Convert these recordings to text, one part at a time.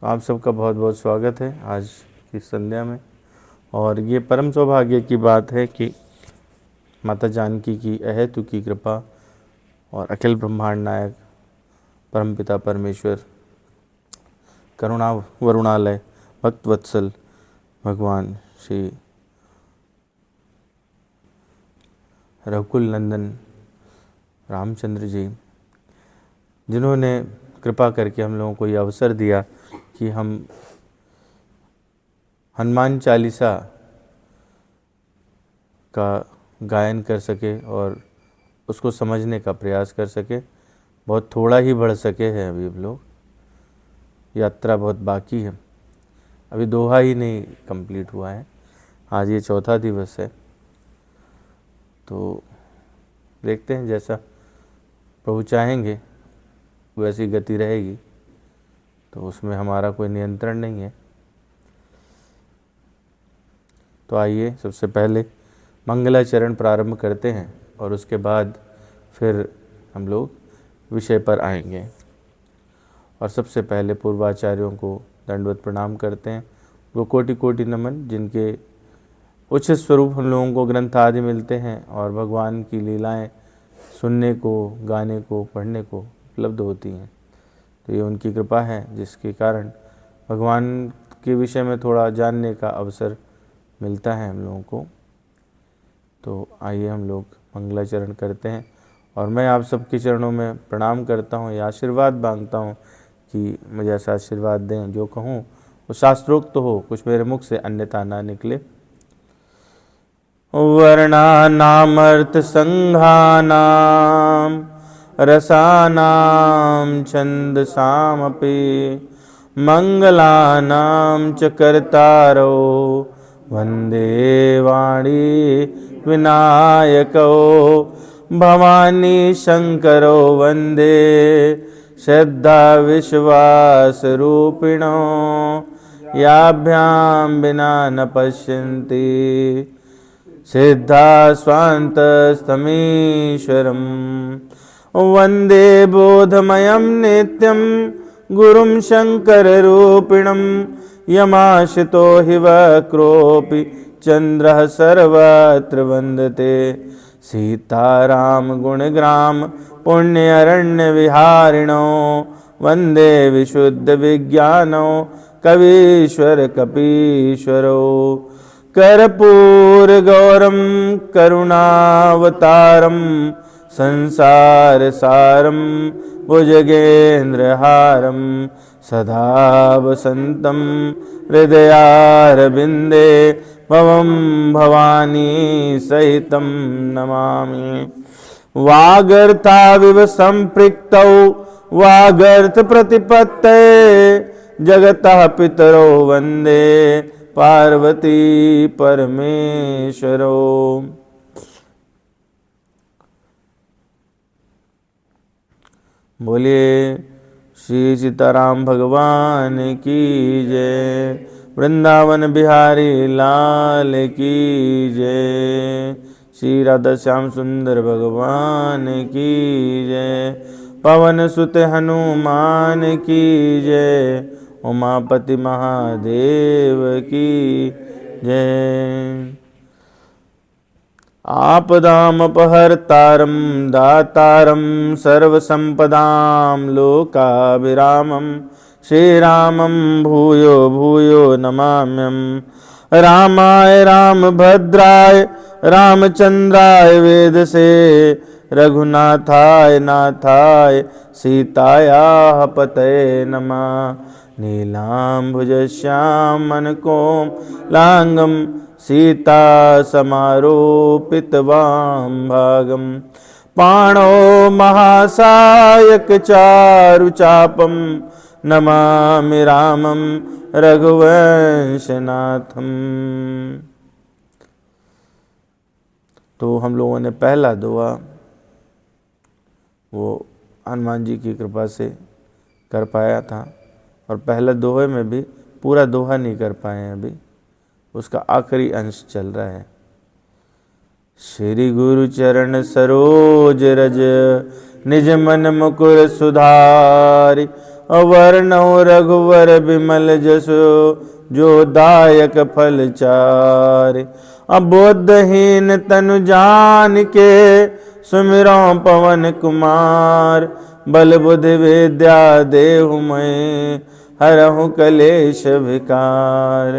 आप सबका बहुत बहुत स्वागत है आज की संध्या में। और ये परम सौभाग्य की बात है कि माता जानकी की अहेतु की कृपा और अखिल ब्रह्मांड नायक परमपिता परमेश्वर करुणा वरुणालय भक्त वत्सल भगवान श्री रघुकुल नंदन रामचंद्र जी, जिन्होंने कृपा करके हम लोगों को ये अवसर दिया कि हम हनुमान चालीसा का गायन कर सके और उसको समझने का प्रयास कर सके। बहुत थोड़ा ही बढ़ सके हैं अभी हम लोग, यात्रा बहुत बाकी है, अभी दोहा ही नहीं कंप्लीट हुआ है। आज ये चौथा दिवस है, तो देखते हैं जैसा प्रभु चाहेंगे वैसी गति रहेगी, तो उसमें हमारा कोई नियंत्रण नहीं है। तो आइए सबसे पहले मंगलाचरण प्रारंभ करते हैं और उसके बाद फिर हम लोग विषय पर आएंगे। और सबसे पहले पूर्वाचार्यों को दंडवत प्रणाम करते हैं, वो कोटि कोटि नमन, जिनके उच्च स्वरूप हम लोगों को ग्रंथ आदि मिलते हैं और भगवान की लीलाएं सुनने को, गाने को, पढ़ने को उपलब्ध होती हैं। तो ये उनकी कृपा है जिसके कारण भगवान के विषय में थोड़ा जानने का अवसर मिलता है हम लोगों को। तो आइए हम लोग मंगलाचरण करते हैं और मैं आप सबके चरणों में प्रणाम करता हूँ या आशीर्वाद मांगता हूँ कि मुझे ऐसा आशीर्वाद दें जो कहूँ वो शास्त्रोक्त हो, कुछ मेरे मुख से अन्यथा ना निकले। वर्णानामर्थ संघानाम रसानां छन्दसामपि मंगलानां च कर्तारो वन्दे वाणी विनायको भवानी शंकरो वन्दे श्रद्धा विश्वास रूपिणो याभ्यां विना न पश्यन्ति सिद्धा स्वान्तस्तमीश्वरम् वन्दे बोधमयं नित्यं गुरुं शङ्कररूपिणं यमाश्रितो हि वक्रोऽपि चन्द्रः सर्वत्र वन्दते सीताराम गुणग्राम पुण्यरण्यविहारिणो वन्दे विशुद्धविज्ञानो कवीश्वर कपीश्वरो कर्पूरगौरं करुणावतारं संसारसारं भुजगेन्द्रहारं सदा वसन्तं हृदयारविन्दे भवं भवानी सहितं नमामि। वागर्थाविव सम्पृक्तौ वागर्थप्रतिपत्तये जगतः पितरो वन्दे पार्वती परमेश्वरो। बोलिए श्री सीताराम भगवान की जय, वृंदावन बिहारी लाल की जय, श्री राधा श्याम सुंदर भगवान की जय, पवन सुत हनुमान की जय, उमापति महादेव की जय। आपदामपहर्तारं दातारं सर्वसंपदां लोकाभिरामं श्रीरामं भूयो भूयो नमाम्यहम्। रामाय रामभद्राय रामचंद्राय वेदसे रघुनाथाय नाथाय सीतायाः पतये नमः। नीलाम्बुजश्यामनकोमलाङ्गं सीता समारोपितवां पाणो महासायकचारुचापं नमामि रामं रघुवंशनाथम। तो हम लोगों ने पहला दोहा वो हनुमान जी की कृपा से कर पाया था और पहले दोहे में भी पूरा दोहा नहीं कर पाए हैं, अभी उसका आखिरी अंश चल रहा है। श्री गुरु चरण सरोज रज निज मन मुकुर सुधारि। अवर्णौ रघुवर बिमल जसु जो दायक फल चारि। अबोधहीन तनु जान के सुमिरौ पवन कुमार। बल बुद्धि विद्या देहु मैं हरहु कलेश विकार।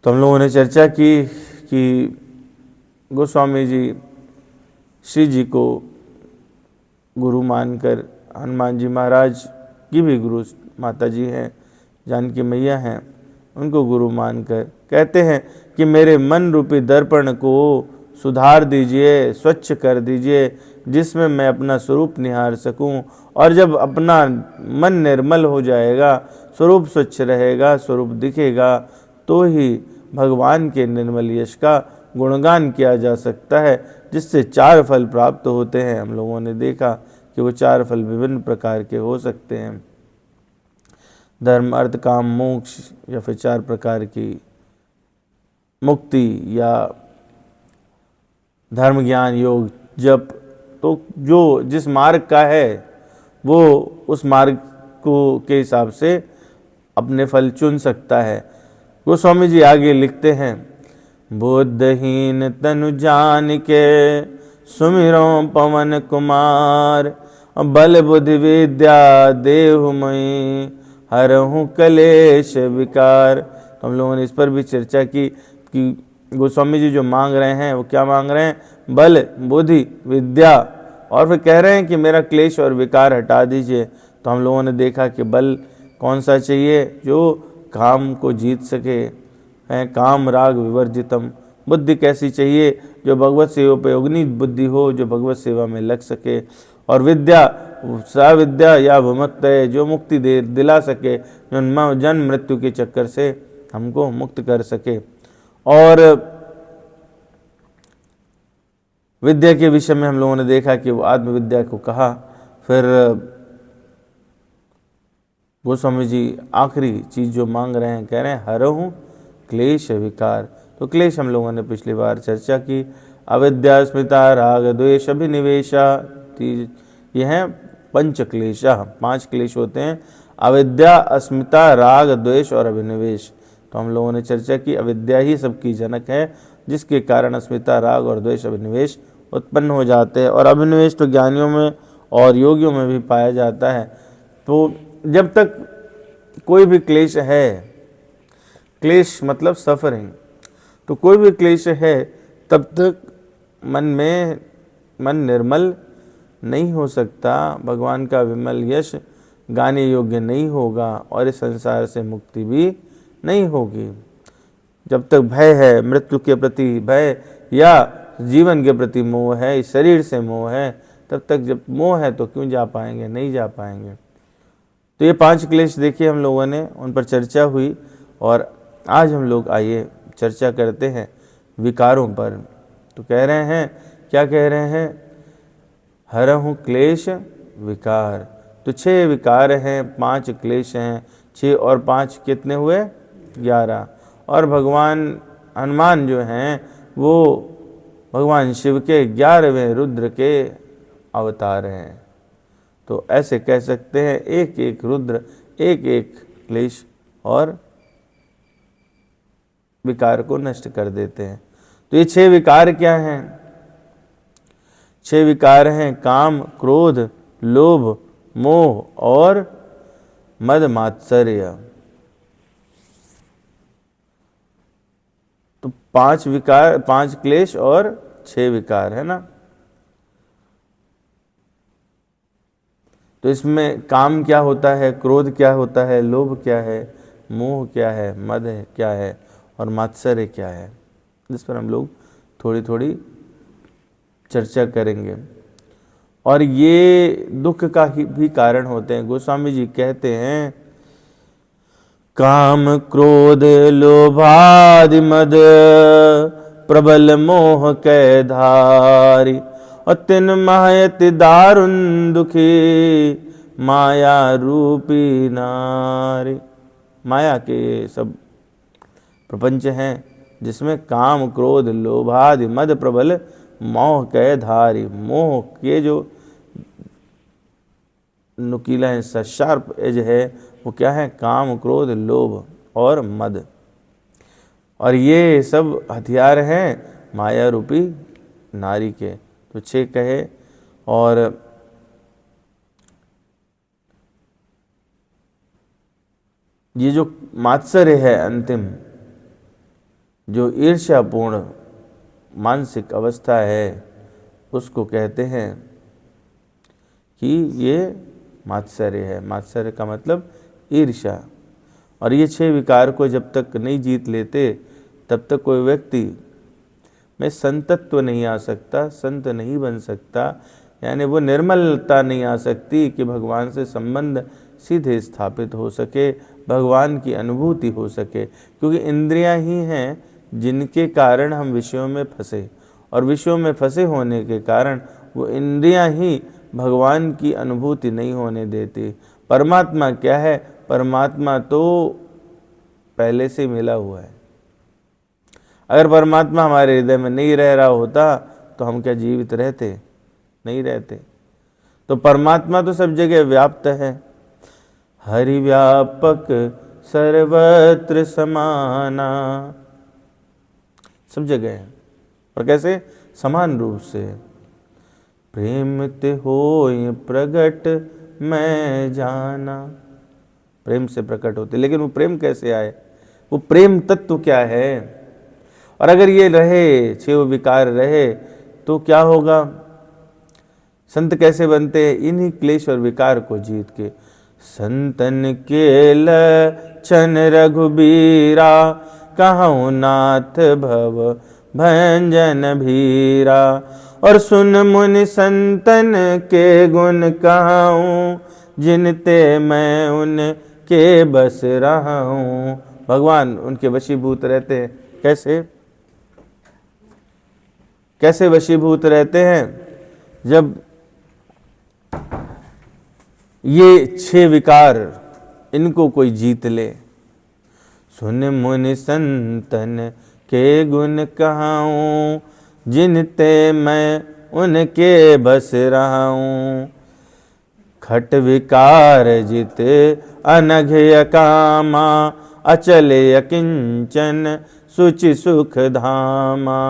तो हम लोगों ने चर्चा की कि गोस्वामी जी श्री जी को गुरु मानकर, हनुमान जी महाराज की भी गुरु माता जी हैं, जानकी मैया हैं, उनको गुरु मानकर कहते हैं कि मेरे मन रूपी दर्पण को सुधार दीजिए, स्वच्छ कर दीजिए, जिसमें मैं अपना स्वरूप निहार सकूं। और जब अपना मन निर्मल हो जाएगा, स्वरूप स्वच्छ रहेगा, स्वरूप दिखेगा, तो ही भगवान के निर्मल यश का गुणगान किया जा सकता है, जिससे 4 फल प्राप्त होते हैं। हम लोगों ने देखा कि वो 4 फल विभिन्न प्रकार के हो सकते हैं, धर्म अर्थ काम मोक्ष, या फिर 4 प्रकार की मुक्ति, या धर्म ज्ञान योग जप। तो जो जिस मार्ग का है वो उस मार्ग को के हिसाब से अपने फल चुन सकता है। गोस्वामी जी आगे लिखते हैं, बुद्धहीन तनु जान के सुमिरो पवन कुमार। बल बुद्धि विद्या देहु मई हरहु कलेश विकार। तो हम लोगों ने इस पर भी चर्चा की कि गोस्वामी जी जो मांग रहे हैं वो क्या मांग रहे हैं, बल बुद्धि विद्या, और फिर कह रहे हैं कि मेरा क्लेश और विकार हटा दीजिए। तो हम लोगों ने देखा कि बल कौन सा चाहिए, जो काम को जीत सके, है काम राग विवर्जितम। बुद्धि कैसी चाहिए, जो भगवत सेवोपयोगिनी बुद्धि हो, जो भगवत सेवा में लग सके। और विद्या सा विद्या या भुमक्त है, जो मुक्ति दिला सके, जो जन्म मृत्यु के चक्कर से हमको मुक्त कर सके। और विद्या के विषय में हम लोगों ने देखा कि वो आत्मविद्या को कहा। फिर गोस्वामी जी आखिरी चीज जो मांग रहे हैं, कह रहे हैं हरहु क्लेश विकार। तो क्लेश हम लोगों ने पिछली बार चर्चा की, अविद्या स्मिता राग द्वेष अभिनिवेशा। ये हैं 5 क्लेशा, 5 क्लेश होते हैं, अविद्या अस्मिता राग द्वेष और अभिनिवेश। तो हम लोगों ने चर्चा की अविद्या ही सबकी जनक है, जिसके कारण अस्मिता राग और द्वेष अभिनिवेश उत्पन्न हो जाते हैं। और अभिनिवेश तो ज्ञानियों में और योगियों में भी पाया जाता है। तो जब तक कोई भी क्लेश है, क्लेश मतलब सफरिंग, तो कोई भी क्लेश है तब तक मन निर्मल नहीं हो सकता, भगवान का विमल यश गाने योग्य नहीं होगा, और इस संसार से मुक्ति भी नहीं होगी। जब तक भय है, मृत्यु के प्रति भय या जीवन के प्रति मोह है, इस शरीर से मोह है, तब तक जब मोह है तो क्यों जा पाएंगे, नहीं जा पाएंगे। तो ये 5 क्लेश देखिए हम लोगों ने, उन पर चर्चा हुई। और आज हम लोग आइए चर्चा करते हैं विकारों पर। तो कह रहे हैं, क्या कह रहे हैं, हरहु क्लेश विकार। तो 6 विकार हैं, 5 क्लेश हैं, 6 और 5 कितने हुए, 11। और भगवान हनुमान जो हैं वो भगवान शिव के 11वें रुद्र के अवतार हैं। तो ऐसे कह सकते हैं, एक एक रुद्र एक एक क्लेश और विकार को नष्ट कर देते हैं। तो ये 6 विकार क्या हैं? 6 विकार हैं काम, क्रोध, लोभ, मोह और मद मात्सर्य। तो 5 विकार, 5 क्लेश और 6 विकार है ना। तो इसमें काम क्या होता है, क्रोध क्या होता है, लोभ क्या है, मोह क्या है, मद क्या है और मात्सर्य क्या है, जिस पर हम लोग थोड़ी थोड़ी चर्चा करेंगे। और ये दुख का ही भी कारण होते हैं। गोस्वामी जी कहते हैं, काम क्रोध लोभादि मद प्रबल मोह कै धारी। और तिन मायति दारुण दुखी माया रूपी नारी। माया के सब प्रपंच हैं जिसमें काम क्रोध लोभादि मद प्रबल मोह कह धारी, मोह के जो नुकीला हिस्सा, शार्प एज है, वो क्या है? काम, क्रोध, लोभ और मद। और ये सब हथियार हैं माया रूपी नारी के। तो 6 कहे। और ये जो मात्सर्य है, अंतिम जो ईर्ष्यापूर्ण मानसिक अवस्था है, उसको कहते हैं कि ये मात्सर्य है। मात्सर्य का मतलब ईर्ष्या। और ये 6 विकार को जब तक नहीं जीत लेते तब तक कोई व्यक्ति में संतत्व नहीं आ सकता, संत नहीं बन सकता। यानी वो निर्मलता नहीं आ सकती कि भगवान से संबंध सीधे स्थापित हो सके, भगवान की अनुभूति हो सके। क्योंकि इंद्रियां ही हैं जिनके कारण हम विषयों में फंसे, और विषयों में फंसे होने के कारण वो इंद्रियां ही भगवान की अनुभूति नहीं होने देती। परमात्मा क्या है? परमात्मा तो पहले से मिला हुआ है। अगर परमात्मा हमारे हृदय में नहीं रह रहा होता तो हम क्या जीवित रहते? नहीं रहते। तो परमात्मा तो सब जगह व्याप्त है। हरि व्यापक सर्वत्र समाना, सब जगह है। और कैसे? समान रूप से। प्रेम ते होय प्रगट मैं जाना, प्रेम से प्रकट होते। लेकिन वो प्रेम कैसे आए? वो प्रेम तत्व क्या है? और अगर ये रहे, 6 विकार रहे, तो क्या होगा? संत कैसे बनते हैं? इन्हीं क्लेश और विकार को जीत के। संतन के लक्षण रघुबीरा, कहूँ नाथ भव भंजन भीरा। और सुन मुनि संतन के गुण कहूँ, जिनते मैं उनके बस रहा हूँ। भगवान उनके वशीभूत रहते हैं। कैसे? कैसे वशीभूत रहते हैं? जब ये 6 विकार इनको कोई जीत ले। सुन मुनि संतन के गुण कहूँ, जिनते मैं उनके बस रहा हूँ। खट विकार जित अनघ कामा, अचल अकिंचन सुचि सुख धामा।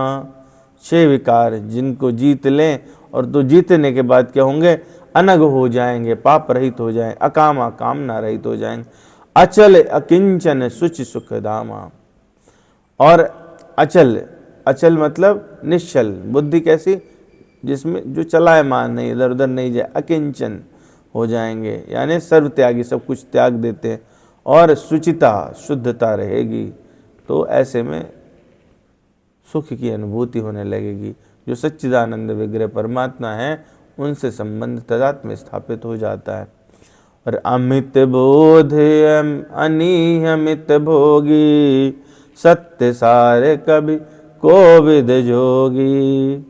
6 विकार जिनको जीत लें, और तो जीतने के बाद क्या होंगे? अनग हो जाएंगे, पाप रहित हो जाएंगे, अकामा कामना रहित हो जाएंगे। अचल अकिंचन सुचि सुख धामा। और अचल, अचल मतलब निश्चल बुद्धि। कैसी? जिसमें जो चलायमान नहीं, इधर उधर नहीं जाए। अकिंचन हो जाएंगे, यानी सर्व त्यागी, सब कुछ त्याग देते हैं। और सुचिता, शुद्धता रहेगी। तो ऐसे में सुख की अनुभूति होने लगेगी। जो सच्चिदानंद विग्रह परमात्मा है, उनसे संबंध तदात्म स्थापित हो जाता है। और अमित बोध अनियमित भोगी, सत्य सारे कभी कोविद जोगी।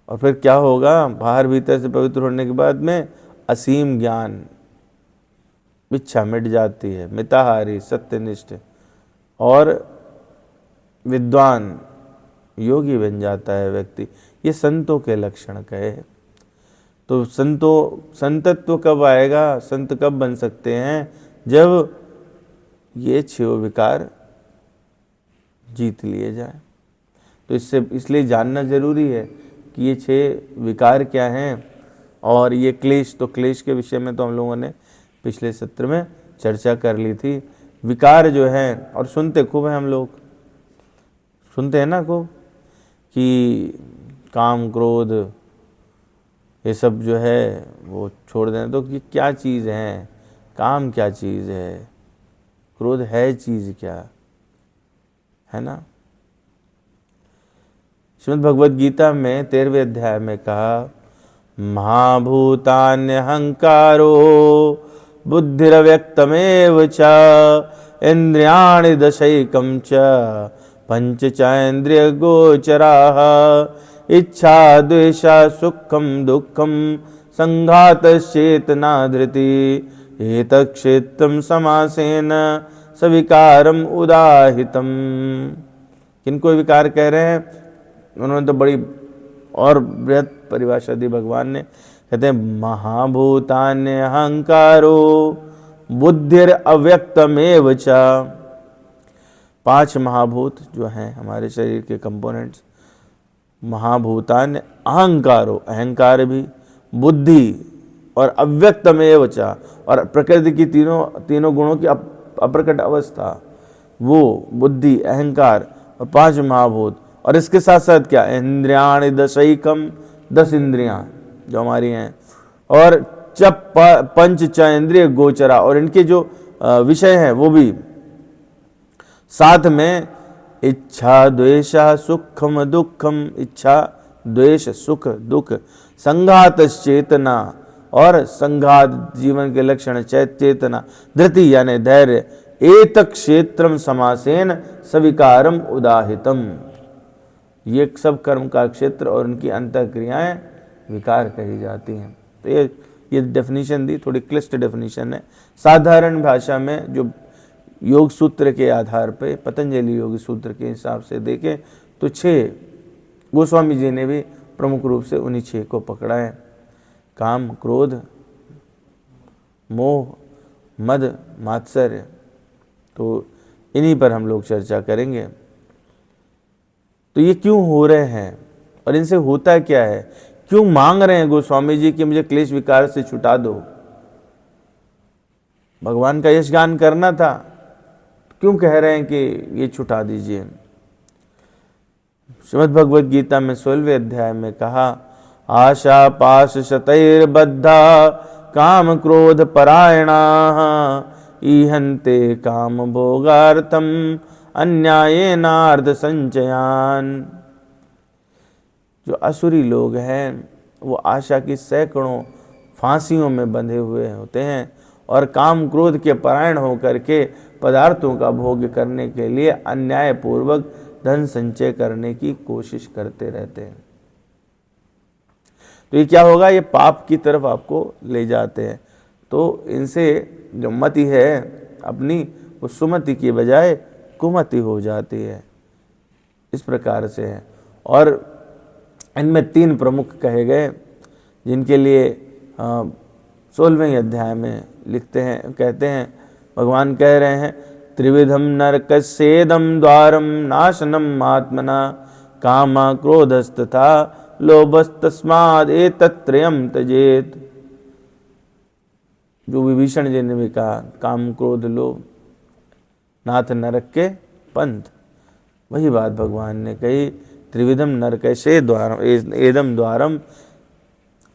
और फिर क्या होगा? बाहर भीतर से पवित्र होने के बाद में असीम ज्ञान, इच्छा मिट जाती है, मिताहारी, सत्यनिष्ठ और विद्वान योगी बन जाता है व्यक्ति। ये संतों के लक्षण कहे। तो संतत्व कब आएगा? संत कब बन सकते हैं? जब ये 6 विकार जीत लिए जाए। तो इसलिए जानना जरूरी है कि ये 6 विकार क्या हैं। और ये क्लेश, तो क्लेश के विषय में तो हम लोगों ने पिछले सत्र में चर्चा कर ली थी। विकार जो है, और सुनते खूब हैं हम लोग, सुनते हैं ना खूब, कि काम क्रोध ये सब जो है वो छोड़ दें। तो कि क्या चीज़ है? काम क्या चीज़ है? क्रोध है चीज़ क्या? है ना? श्रीमद् भगवद गीता में 13वें अध्याय में कहा, महाभूतान्य अहंकारो बुद्धिरव्यक्तमेव च, इंद्रियाणि दशैकं च पंचचेन्द्रिय गोचराः। इच्छा द्वेषा सुखम दुखम संघातश्चेतना धृति, एतत्क्षेत्रं समासेन सविकारम उदाहितम्। किनको विकार कह रहे हैं? उन्होंने तो बड़ी और बृहद परिभाषा दी भगवान ने। कहते हैं महाभूतान्य अहंकारो बुद्धिर अव्यक्तमेव च। 5 महाभूत जो हैं हमारे शरीर के कंपोनेंट्स, महाभूतान्य अहंकारो, अहंकार भी, बुद्धि और अव्यक्तमेव च, और प्रकृति की तीनों गुणों की अप्रकट अवस्था, वो बुद्धि, अहंकार और 5 महाभूत। और इसके साथ साथ क्या? इंद्रियाणि दशैकम, 10 इंद्रियां जो हमारी हैं, और पंच च इंद्रिय गोचरा, और इनके जो विषय हैं वो भी। साथ में इच्छा द्वेषा सुखम दुखम, इच्छा द्वेष सुख दुख, संघात चेतना, और संघात जीवन के लक्षण, चेतना, धृति यानी धैर्य, एतक क्षेत्रम समासेन सविकारम उदाहितम। ये सब कर्म का क्षेत्र और उनकी अंतः क्रियाएं विकार कही जाती हैं। तो ये डेफिनेशन दी, थोड़ी क्लिष्ट डेफिनेशन है। साधारण भाषा में जो योग सूत्र के आधार पे, पतंजलि योग सूत्र के हिसाब से देखें तो 6, गोस्वामी जी ने भी प्रमुख रूप से उन्हीं 6 को पकड़ा है। काम, क्रोध, मोह, मद, मात्सर्य। तो इन्हीं पर हम लोग चर्चा करेंगे। तो ये क्यों हो रहे हैं और इनसे होता क्या है? क्यों मांग रहे हैं गोस्वामी जी कि मुझे क्लेश विकार से छुटा दो? भगवान का यशगान करना था, क्यों कह रहे हैं कि ये छुटा दीजिए? श्रीमद् भगवद गीता में 16वें अध्याय में कहा, आशा पाश शतैर्बद्धा काम क्रोध परायणा ईहन्ते काम भोगार्थम अन्यायेनार्ध संचयान। जो असुरी लोग हैं वो आशा की सैकड़ों फांसियों में बंधे हुए होते हैं और काम क्रोध के परायण होकर के पदार्थों का भोग करने के लिए अन्यायपूर्वक धन संचय करने की कोशिश करते रहते हैं। तो ये क्या होगा? ये पाप की तरफ आपको ले जाते हैं। तो इनसे जो मति है अपनी, वो सुमति की बजाय कुमति हो जाती है। इस प्रकार से है। और इनमें 3 प्रमुख कहे गए, जिनके लिए 16वें अध्याय में लिखते हैं, कहते हैं, भगवान कह रहे हैं, त्रिविधम नरकस्येदम द्वारम नाशनम आत्मना कामा क्रोधस्तथा लोभस्तस्माद् एतत्त्रयम् त्यजेत्। जो विभीषण जी ने भी कहा, काम क्रोध लोभ नाथ नरक के पंथ, वही बात भगवान ने कही। त्रिविधम नरकस्ये द्वारम एदम द्वारम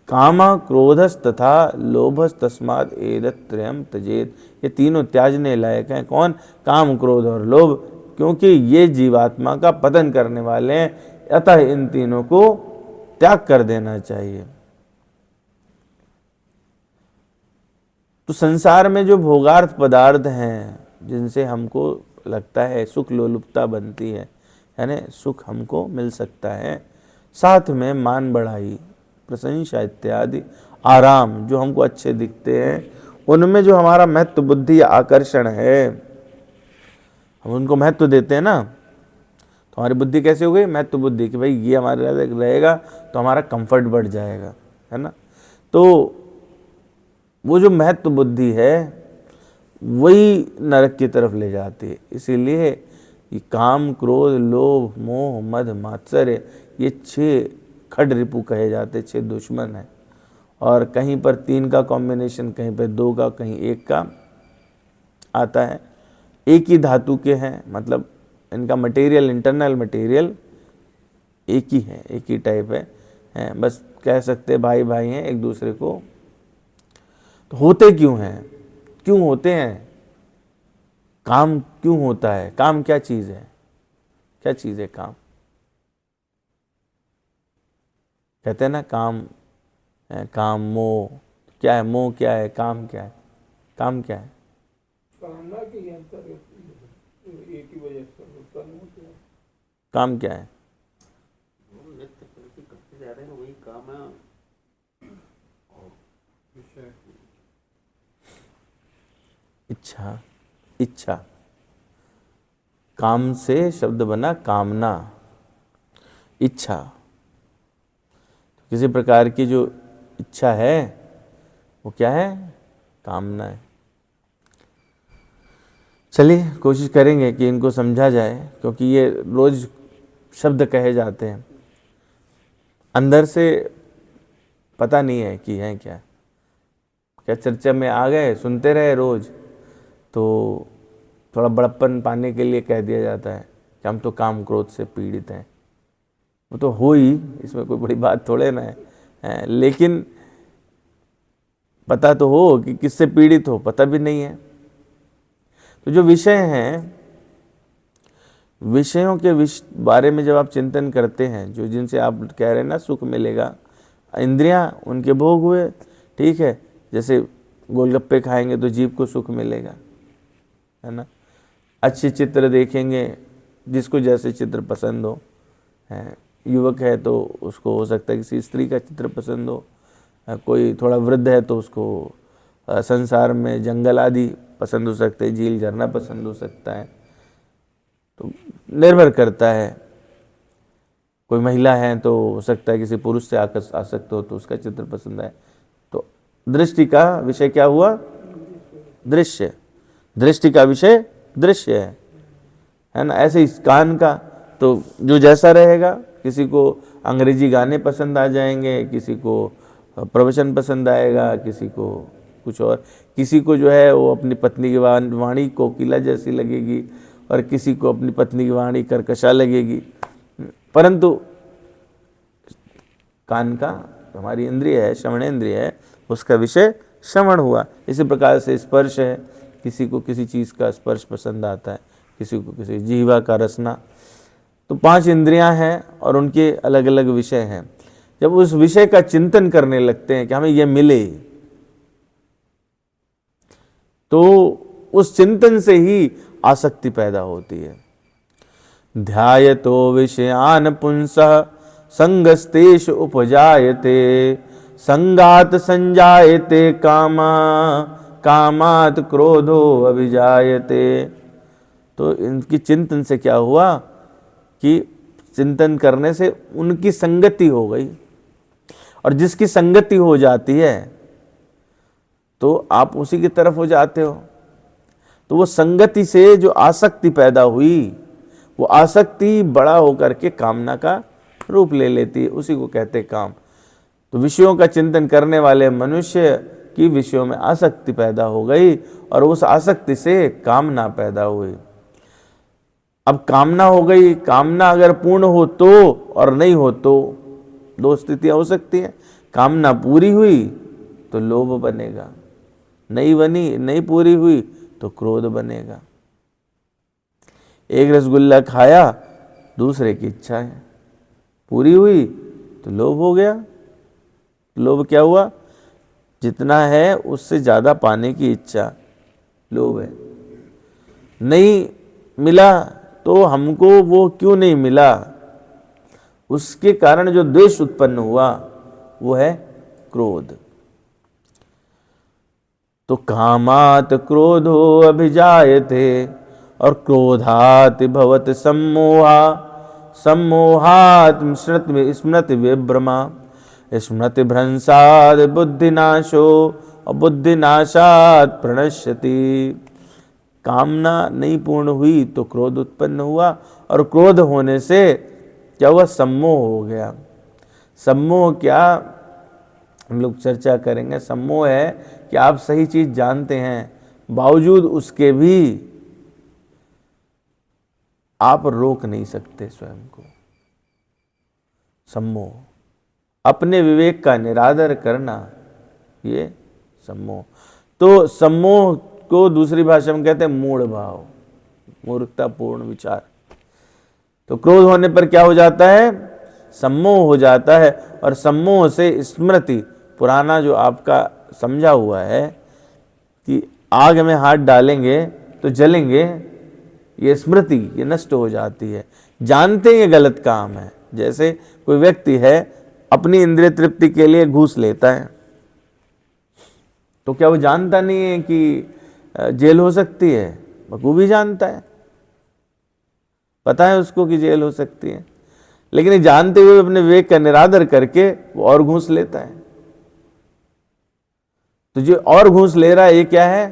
कामा क्रोधस्तथा लोभस्तस्माद् एतत्त्रयम् त्यजेत्। ये तीनों त्याजने लायक हैं। कौन? काम क्रोध और लोभ, क्योंकि ये जीवात्मा का पतन करने वाले हैं। अतः इन तीनों को त्याग कर देना चाहिए। तो संसार में जो भोगार्थ पदार्थ हैं, जिनसे हमको लगता है सुख लोलुपता बनती है, यानी सुख हमको मिल सकता है, साथ में मान बढ़ाई, प्रशंसा इत्यादि आराम जो हमको अच्छे दिखते हैं, उनमें जो हमारा महत्व बुद्धि या आकर्षण है, हम उनको महत्व देते हैं ना। तो हमारी बुद्धि कैसे हो गई? महत्व बुद्धि, कि भाई ये हमारे रहेगा तो हमारा कंफर्ट बढ़ जाएगा, है ना। तो वो जो महत्व बुद्धि है वही नरक की तरफ ले जाती है। इसीलिए ये काम क्रोध लोभ मोह मद मात्सर्य, ये 6 खड रिपु कहे जाते, 6 दुश्मन हैं। और कहीं पर 3 का कॉम्बिनेशन, कहीं पर 2 का, कहीं 1 का आता है। एक ही धातु के हैं, मतलब इनका मटेरियल, इंटरनल मटेरियल एक ही है, एक ही टाइप है, बस कह सकते भाई भाई हैं एक दूसरे को। तो होते क्यों हैं? क्यों होते हैं? काम क्यों होता है? काम क्या चीज़ है? क्या चीज़ है काम? कहते हैं ना काम है, काम मोह। क्या है मोह? क्या है काम? क्या है काम? क्या है? कामना की अंतर एक ही वजह से उत्पन्न होती है। काम क्या है? नित्य प्रवृत्ति करते जा रहे हैं, वही काम है। इच्छा। इच्छा काम से शब्द बना कामना, इच्छा। किसी प्रकार की जो इच्छा है वो क्या है? कामना है। चलिए कोशिश करेंगे कि इनको समझा जाए, क्योंकि ये रोज शब्द कहे जाते हैं, अंदर से पता नहीं है कि है क्या। क्या चर्चा में आ गए, सुनते रहे रोज, तो थोड़ा बड़प्पन पाने के लिए कह दिया जाता है कि हम तो काम क्रोध से पीड़ित हैं। वो तो हो ही, इसमें कोई बड़ी बात थोड़े ना है, लेकिन पता तो हो कि किससे पीड़ित हो, पता भी नहीं है। तो जो विषय हैं, विषयों के बारे में जब आप चिंतन करते हैं, जो जिनसे आप कह रहे हैं ना सुख मिलेगा, इंद्रियां उनके भोग हुए, ठीक है। जैसे गोलगप्पे खाएंगे तो जीभ को सुख मिलेगा, है ना। अच्छे चित्र देखेंगे, जिसको जैसे चित्र पसंद हो, है युवक है तो उसको हो सकता है किसी स्त्री का चित्र पसंद हो, कोई थोड़ा वृद्ध है तो उसको संसार में जंगल आदि पसंद हो सकते हैं, झील झरना पसंद हो सकता है। तो निर्भर करता है। कोई महिला है तो हो सकता है किसी पुरुष से आसक्त हो तो उसका चित्र पसंद है। तो दृष्टि का विषय क्या हुआ? दृश्य। दृष्टि का विषय दृश्य है ना। ऐसे इस कान का तो जो जैसा रहेगा, किसी को अंग्रेजी गाने पसंद आ जाएंगे, किसी को प्रवचन पसंद आएगा, किसी को कुछ और, किसी को जो है वो अपनी पत्नी की वाणी कोकिला जैसी लगेगी, और किसी को अपनी पत्नी की वाणी कर्कशा लगेगी। परंतु कान का हमारी इंद्रिय है, श्रवणेंद्रिय है, उसका विषय श्रवण हुआ। इसी प्रकार से स्पर्श है, किसी को किसी चीज़ का स्पर्श पसंद आता है, किसी को किसी जीवा का रसना। तो 5 इंद्रियां हैं और उनके अलग अलग विषय हैं। जब उस विषय का चिंतन करने लगते हैं कि हमें यह मिले, तो उस चिंतन से ही आसक्ति पैदा होती है। ध्यायतो विषयान पुंसः संगस्तेषु उपजायते, संगात संजायते कामा, कामात् क्रोधो अभिजायते। तो इनकी चिंतन से क्या हुआ कि चिंतन करने से उनकी संगति हो गई, और जिसकी संगति हो जाती है तो आप उसी की तरफ हो जाते हो। तो वो संगति से जो आसक्ति पैदा हुई, वो आसक्ति बड़ा होकर के कामना का रूप ले लेती है, उसी को कहते काम। तो विषयों का चिंतन करने वाले मनुष्य की विषयों में आसक्ति पैदा हो गई, और उस आसक्ति से कामना पैदा हुई। अब कामना हो गई, कामना अगर पूर्ण हो तो, और नहीं हो तो, 2 स्थितियां हो सकती हैं। कामना पूरी हुई तो लोभ बनेगा, नहीं बनी, नहीं पूरी हुई तो क्रोध बनेगा। एक रसगुल्ला खाया, दूसरे की इच्छा है, पूरी हुई तो लोभ हो गया। लोभ क्या हुआ? जितना है उससे ज़्यादा पाने की इच्छा, लोभ है। नहीं मिला तो हमको वो क्यों नहीं मिला, उसके कारण जो द्वेष उत्पन्न हुआ वो है क्रोध। तो कामात् क्रोधो अभिजायते, और क्रोधात् भवति सम्मोहा, सम्मोहात् स्मृति विभ्रमा, स्मृति भ्रंशात् बुद्धिनाशो, और बुद्धिनाशात् प्रणश्यति। कामना नहीं पूर्ण हुई तो क्रोध उत्पन्न हुआ, और क्रोध होने से क्या हुआ? सम्मोह हो गया। सम्मोह क्या, हम लोग चर्चा करेंगे। सम्मोह है कि आप सही चीज जानते हैं, बावजूद उसके भी आप रोक नहीं सकते स्वयं को। सम्मोह, अपने विवेक का निरादर करना, ये सम्मोह। तो सम्मोह को दूसरी भाषा में कहते हैं मूढ़ भाव, मूर्खतापूर्ण विचार। तो क्रोध होने पर क्या हो जाता है? सम्मोह हो जाता है, और सम्मोह से स्मृति, पुराना जो आपका समझा हुआ है कि आग में हाथ डालेंगे तो जलेंगे, ये स्मृति ये नष्ट हो जाती है। जानते हैं ये गलत काम है। जैसे कोई व्यक्ति है अपनी इंद्रिय तृप्ति के लिए घूस लेता है, तो क्या वो जानता नहीं है कि जेल हो सकती है? बखूबी जानता है। पता है उसको कि जेल हो सकती है, लेकिन ये जानते हुए अपने विवेक का निरादर करके वो और घूस लेता है। तो जो और घूस ले रहा है ये क्या है?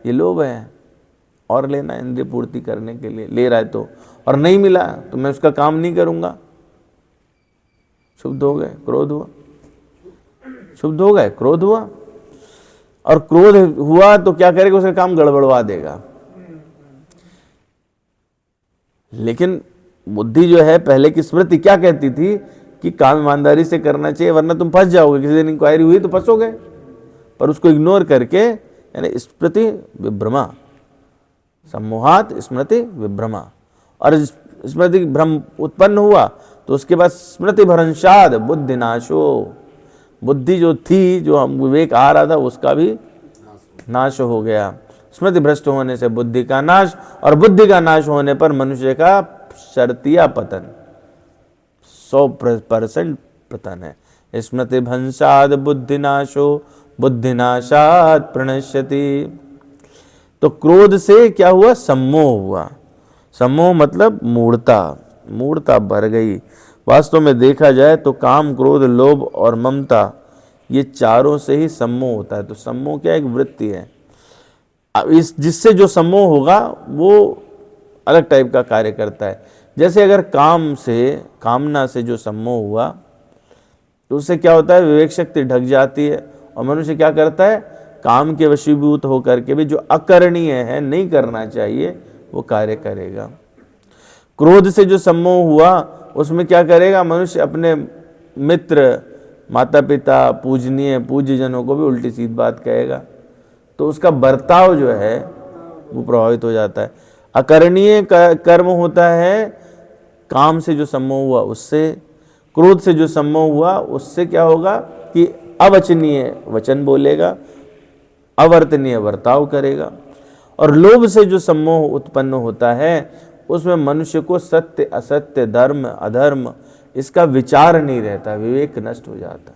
ये लोभ है, और लेना इंद्रिय पूर्ति करने के लिए ले रहा है तो, और नहीं मिला तो मैं उसका काम नहीं करूंगा, शुद्ध हो गए, क्रोध हुआ, शुद्ध हो गए, क्रोध हुआ, और क्रोध हुआ तो क्या करेगा? उसका काम गड़बड़वा देगा। लेकिन बुद्धि जो है, पहले की स्मृति क्या कहती थी कि काम ईमानदारी से करना चाहिए वरना तुम फंस जाओगे, किसी दिन इंक्वायरी हुई तो फंसोगे। पर उसको इग्नोर करके, यानी स्मृति विभ्रमा, सम्मोहात स्मृति विभ्रमा, और स्मृति भ्रम उत्पन्न हुआ तो उसके बाद स्मृति भ्रंशाद बुद्धि नाशो, बुद्धि जो थी, जो हम विवेक आ रहा था उसका भी नाश हो गया। स्मृति भ्रष्ट होने से बुद्धि का नाश, और बुद्धि का नाश होने पर मनुष्य का शर्तिया पतन, 100% पतन है। स्मृति भंसाद बुद्धि नाशो बुद्धि नाशाद प्रणश्यति। तो क्रोध से क्या हुआ? सम्मोह हुआ। सम्मोह मतलब मूढ़ता, मूढ़ता भर गई। वास्तव में देखा जाए तो काम, क्रोध, लोभ और ममता, ये चारों से ही सम्मोह होता है। तो सम्मोह क्या? एक वृत्ति है। अब इस जिससे जो सम्मोह होगा वो अलग टाइप का कार्य करता है। जैसे अगर काम से, कामना से जो सम्मोह हुआ तो उससे क्या होता है? विवेक शक्ति ढक जाती है, और मनुष्य क्या करता है? काम के वशीभूत होकर के भी जो अकरणीय है, नहीं करना चाहिए, वो कार्य करेगा। क्रोध से जो सम्मोह हुआ उसमें क्या करेगा? मनुष्य अपने मित्र, माता पिता, पूजनीय, पूज्य जनों को भी उल्टी सीधी बात कहेगा, तो उसका बर्ताव जो है वो प्रभावित हो जाता है। अकरणीय कर्म होता है काम से जो सम्मोह हुआ उससे, क्रोध से जो सम्मोह हुआ उससे क्या होगा कि अवचनीय वचन बोलेगा, अवर्तनीय बर्ताव करेगा। और लोभ से जो सम्मोह उत्पन्न होता है उसमें मनुष्य को सत्य असत्य, धर्म अधर्म, इसका विचार नहीं रहता, विवेक नष्ट हो जाता।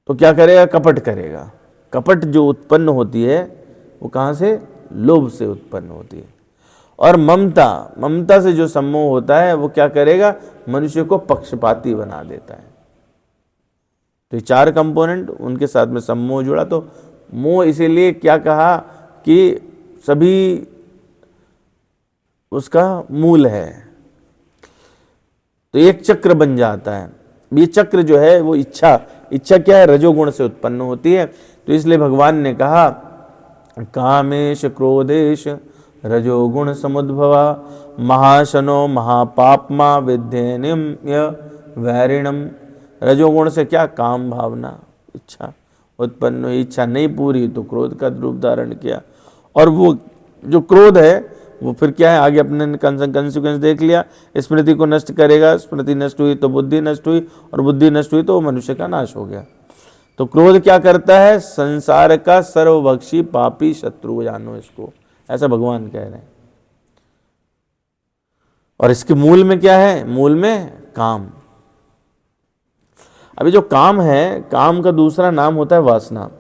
तो क्या करेगा? कपट करेगा। कपट जो उत्पन्न होती है वो कहाँ से? लोभ से उत्पन्न होती है। और ममता, ममता से जो सम्मोह होता है वो क्या करेगा? मनुष्य को पक्षपाती बना देता है। तो ये चार कंपोनेंट, उनके साथ में सम्मोह जुड़ा। तो मोह इसीलिए क्या कहा कि सभी उसका मूल है। तो एक चक्र बन जाता है। ये चक्र जो है वो इच्छा, इच्छा क्या है? रजोगुण से उत्पन्न होती है। तो इसलिए भगवान ने कहा कामेश क्रोधेश रजोगुण समुद्भवा महाशनो महापापमा विद्येनिम्य वैरिणम। रजोगुण से क्या? काम भावना, इच्छा उत्पन्न हुई, इच्छा नहीं पूरी तो क्रोध का रूप धारण किया। और वो जो क्रोध है वो फिर क्या है? आगे अपने कंसिक्वेंस देख लिया, स्मृति को नष्ट करेगा, स्मृति नष्ट हुई तो बुद्धि नष्ट हुई, और बुद्धि नष्ट हुई तो मनुष्य का नाश हो गया। तो क्रोध क्या करता है? संसार का सर्वभक्षी पापी शत्रु, जानो इसको, ऐसा भगवान कह रहे हैं। और इसके मूल में क्या है? मूल में काम। अभी जो काम है, काम का दूसरा नाम होता है वासना।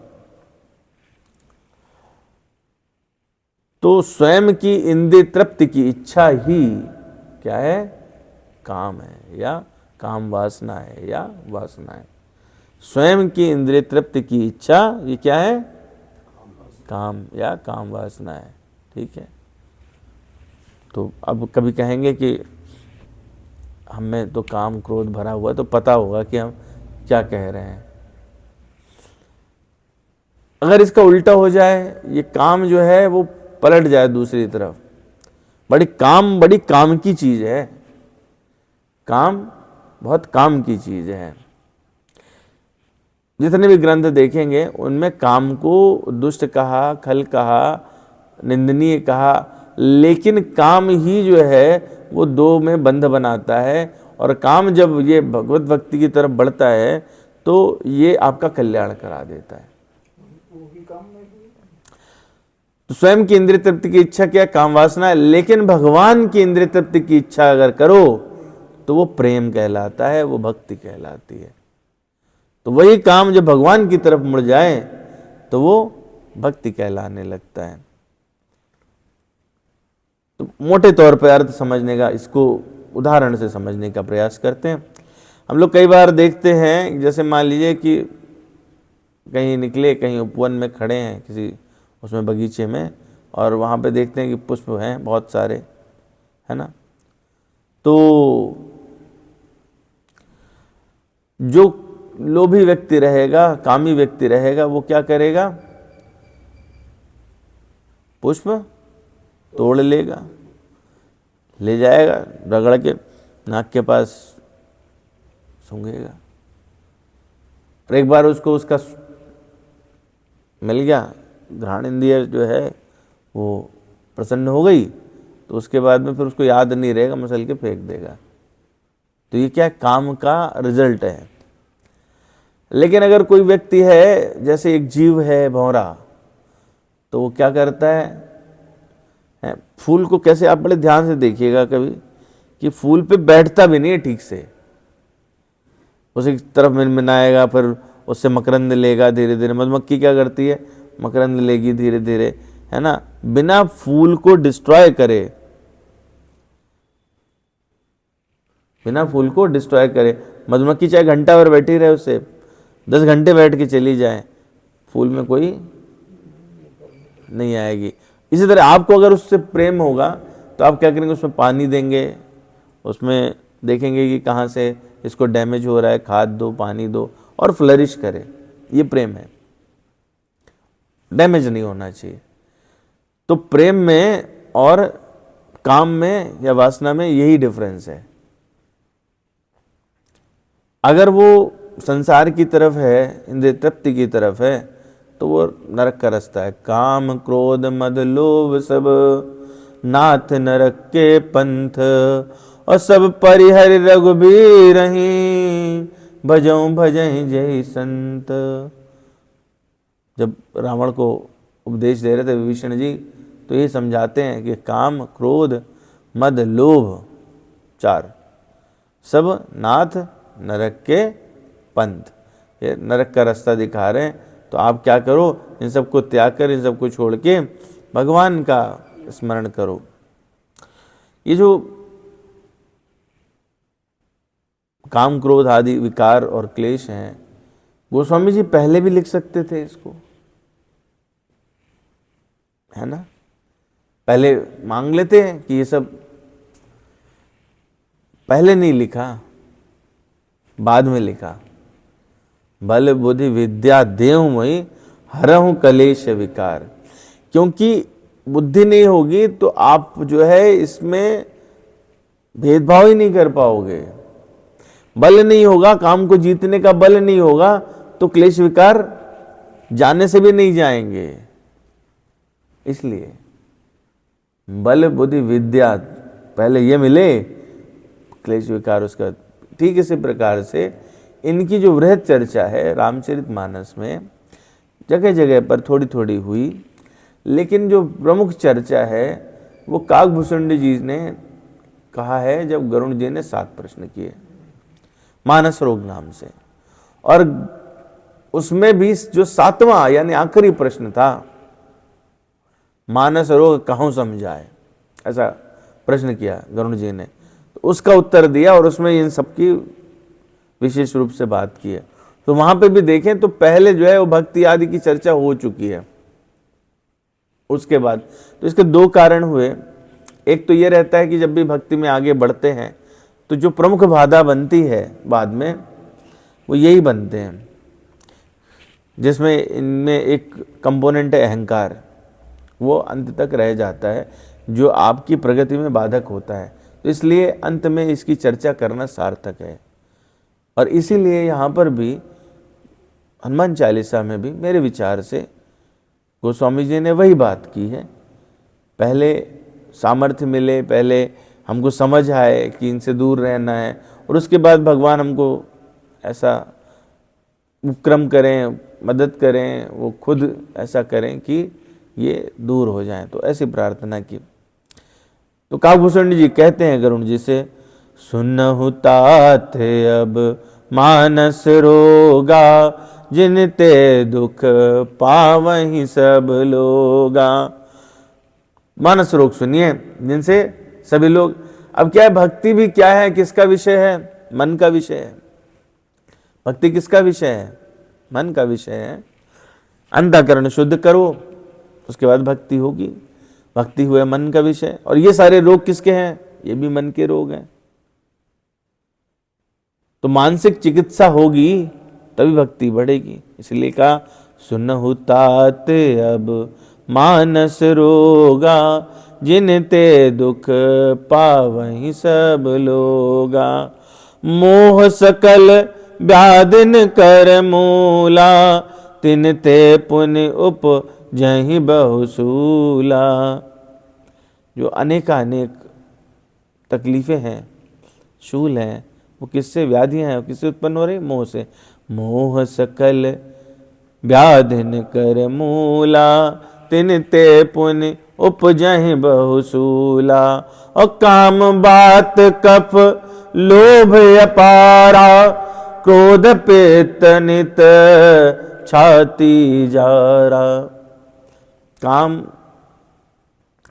तो स्वयं की इंद्रिय तृप्ति की इच्छा ही क्या है? काम है, या काम वासना है, या वासना है। स्वयं की इंद्रिय तृप्ति की इच्छा, ये क्या है? काम या काम वासना है। ठीक है। तो अब कभी कहेंगे कि हमें तो काम क्रोध भरा हुआ, तो पता होगा कि हम क्या कह रहे हैं। अगर इसका उल्टा हो जाए, ये काम जो है वो पलट जाए दूसरी तरफ, बड़ी काम की चीज है, काम बहुत काम की चीज है। जितने भी ग्रंथ देखेंगे उनमें काम को दुष्ट कहा, खल कहा, निंदनीय कहा, लेकिन काम ही जो है वो दो में बंध बनाता है। और काम जब ये भगवत भक्ति की तरफ बढ़ता है तो ये आपका कल्याण करा देता है। तो स्वयं की इंद्रिय तृप्ति की इच्छा क्या? काम वासना है। लेकिन भगवान की इंद्रिय तृप्ति की इच्छा अगर करो तो वो प्रेम कहलाता है, वो भक्ति कहलाती है। तो वही काम जब भगवान की तरफ मुड़ जाए तो वो भक्ति कहलाने लगता है। तो मोटे तौर पर अर्थ समझने का, इसको उदाहरण से समझने का प्रयास करते हैं। हम लोग कई बार देखते हैं, जैसे मान लीजिए कि कहीं निकले, कहीं उपवन में खड़े हैं किसी उसमें बगीचे में, और वहाँ पे देखते हैं कि पुष्प हैं बहुत सारे, है ना। तो जो लोभी व्यक्ति रहेगा, कामी व्यक्ति रहेगा, वो क्या करेगा? पुष्प तोड़ लेगा, ले जाएगा, रगड़ के नाक के पास सूंघेगा। और एक बार उसको उसका मिल गया, घ्राण इंद्रिय जो है वो प्रसन्न हो गई, तो उसके बाद में फिर उसको याद नहीं रहेगा, मसल के फेंक देगा। तो ये क्या, काम का रिजल्ट है। लेकिन अगर कोई व्यक्ति है, जैसे एक जीव है भौरा, तो वो क्या करता है, फूल को कैसे, आप बड़े ध्यान से देखिएगा कभी, कि फूल पे बैठता भी नहीं है ठीक से, उसी तरफ मिनमिनाएगा, फिर उससे मकरंद लेगा धीरे धीरे। मधुमक्खी क्या करती है, मकरंद लेगी धीरे धीरे, है ना, बिना फूल को डिस्ट्रॉय करे, बिना फूल को डिस्ट्रॉय करे। मधुमक्खी चाहे घंटा भर बैठी रहे, उससे 10 घंटे बैठ के चली जाए, फूल में कोई नहीं आएगी। इसी तरह आपको अगर उससे प्रेम होगा तो आप क्या करेंगे, उसमें पानी देंगे, उसमें देखेंगे कि कहाँ से इसको डैमेज हो रहा है, खाद दो, पानी दो, और फ्लरिश करे। ये प्रेम है, डैमेज नहीं होना चाहिए। तो प्रेम में और काम में या वासना में यही डिफरेंस है। अगर वो संसार की तरफ है, इंद्रिय तृप्ति की तरफ है, तो वो नरक का रास्ता है। काम क्रोध मद लोभ सब नाथ नरक के पंथ, और सब परिहरि रघुबीर ही भजऊं भजहि जय संत। जब रावण को उपदेश दे रहे थे विभीषण जी, तो ये समझाते हैं कि काम क्रोध मद लोभ 4 सब नाथ नरक के पंथ, ये नरक का रास्ता दिखा रहे हैं। तो आप क्या करो, इन सबको त्याग कर, इन सबको छोड़ के भगवान का स्मरण करो। ये जो काम क्रोध आदि विकार और क्लेश हैं, गोस्वामी जी पहले भी लिख सकते थे इसको, है ना। पहले मांग लेते हैं कि ये सब, पहले नहीं लिखा, बाद में लिखा। बल बुद्धि विद्या देवमयी हरहु कलेश विकार। क्योंकि बुद्धि नहीं होगी तो आप जो है इसमें भेदभाव ही नहीं कर पाओगे। बल नहीं होगा, काम को जीतने का बल नहीं होगा, तो क्लेश विकार जाने से भी नहीं जाएंगे। इसलिए बल बुद्धि विद्या पहले ये मिले, क्लेश विकार उसका। ठीक इसी प्रकार से इनकी जो वृहद चर्चा है रामचरितमानस में जगह जगह पर थोड़ी थोड़ी हुई, लेकिन जो प्रमुख चर्चा है वो काकभूषुंडी जी ने कहा है जब गरुण जी ने 7 प्रश्न किए मानस रोग नाम से। और उसमें भी जो 7वां यानी आखिरी प्रश्न था, मानस रोग कहूं समझाए, ऐसा प्रश्न किया गरुण जी ने, तो उसका उत्तर दिया और उसमें इन सबकी विशेष रूप से बात की है। तो वहां पे भी देखें तो पहले जो है वो भक्ति आदि की चर्चा हो चुकी है। उसके बाद तो इसके 2 कारण हुए। एक तो ये रहता है कि जब भी भक्ति में आगे बढ़ते हैं तो जो प्रमुख बाधा बनती है बाद में वो यही बनते हैं, जिसमें इनमें एक कंपोनेंट है अहंकार, वो अंत तक रह जाता है, जो आपकी प्रगति में बाधक होता है। तो इसलिए अंत में इसकी चर्चा करना सार्थक है। और इसीलिए यहाँ पर भी हनुमान चालीसा में भी मेरे विचार से गोस्वामी जी ने वही बात की है। पहले सामर्थ्य मिले, पहले हमको समझ आए कि इनसे दूर रहना है, और उसके बाद भगवान हमको ऐसा उपक्रम करें, मदद करें, वो खुद ऐसा करें कि ये दूर हो जाएं। तो ऐसी प्रार्थना की। तो काकभूषुंडी जी कहते हैं गरुण जी से, सुनहु तात अब मानस रोगा, जिनते दुख पावहि सब लोगा। मानस रोग सुनिए, जिनसे सभी लोग, अब क्या है, भक्ति भी क्या है, किसका विषय है, मन का विषय है। भक्ति किसका विषय है, मन का विषय है। अंतःकरण शुद्ध करो, उसके बाद भक्ति होगी। भक्ति हुए मन का विषय। और ये सारे रोग किसके हैं, ये भी मन के रोग हैं। तो मानसिक चिकित्सा होगी तभी भक्ति बढ़ेगी। इसलिए कहा सुनहु तात अब मानस रोगा, जिन ते दुख पावहि सब लोगा। मोह सकल व्याधिन कर मूला, तिन ते पुण्य उपजहि बहुसूला। जो अनेक तकलीफें हैं, शूल हैं, वो किससे, व्याधियां हैं, किससे उत्पन्न हो रही, मोह से। मोह सकल व्याधिन कर मूला, तिन ते पुण्य उपजहि बहुसूला। और काम बात कफ लोभ अपारा, क्रोध पित्त नित छाती जारा। काम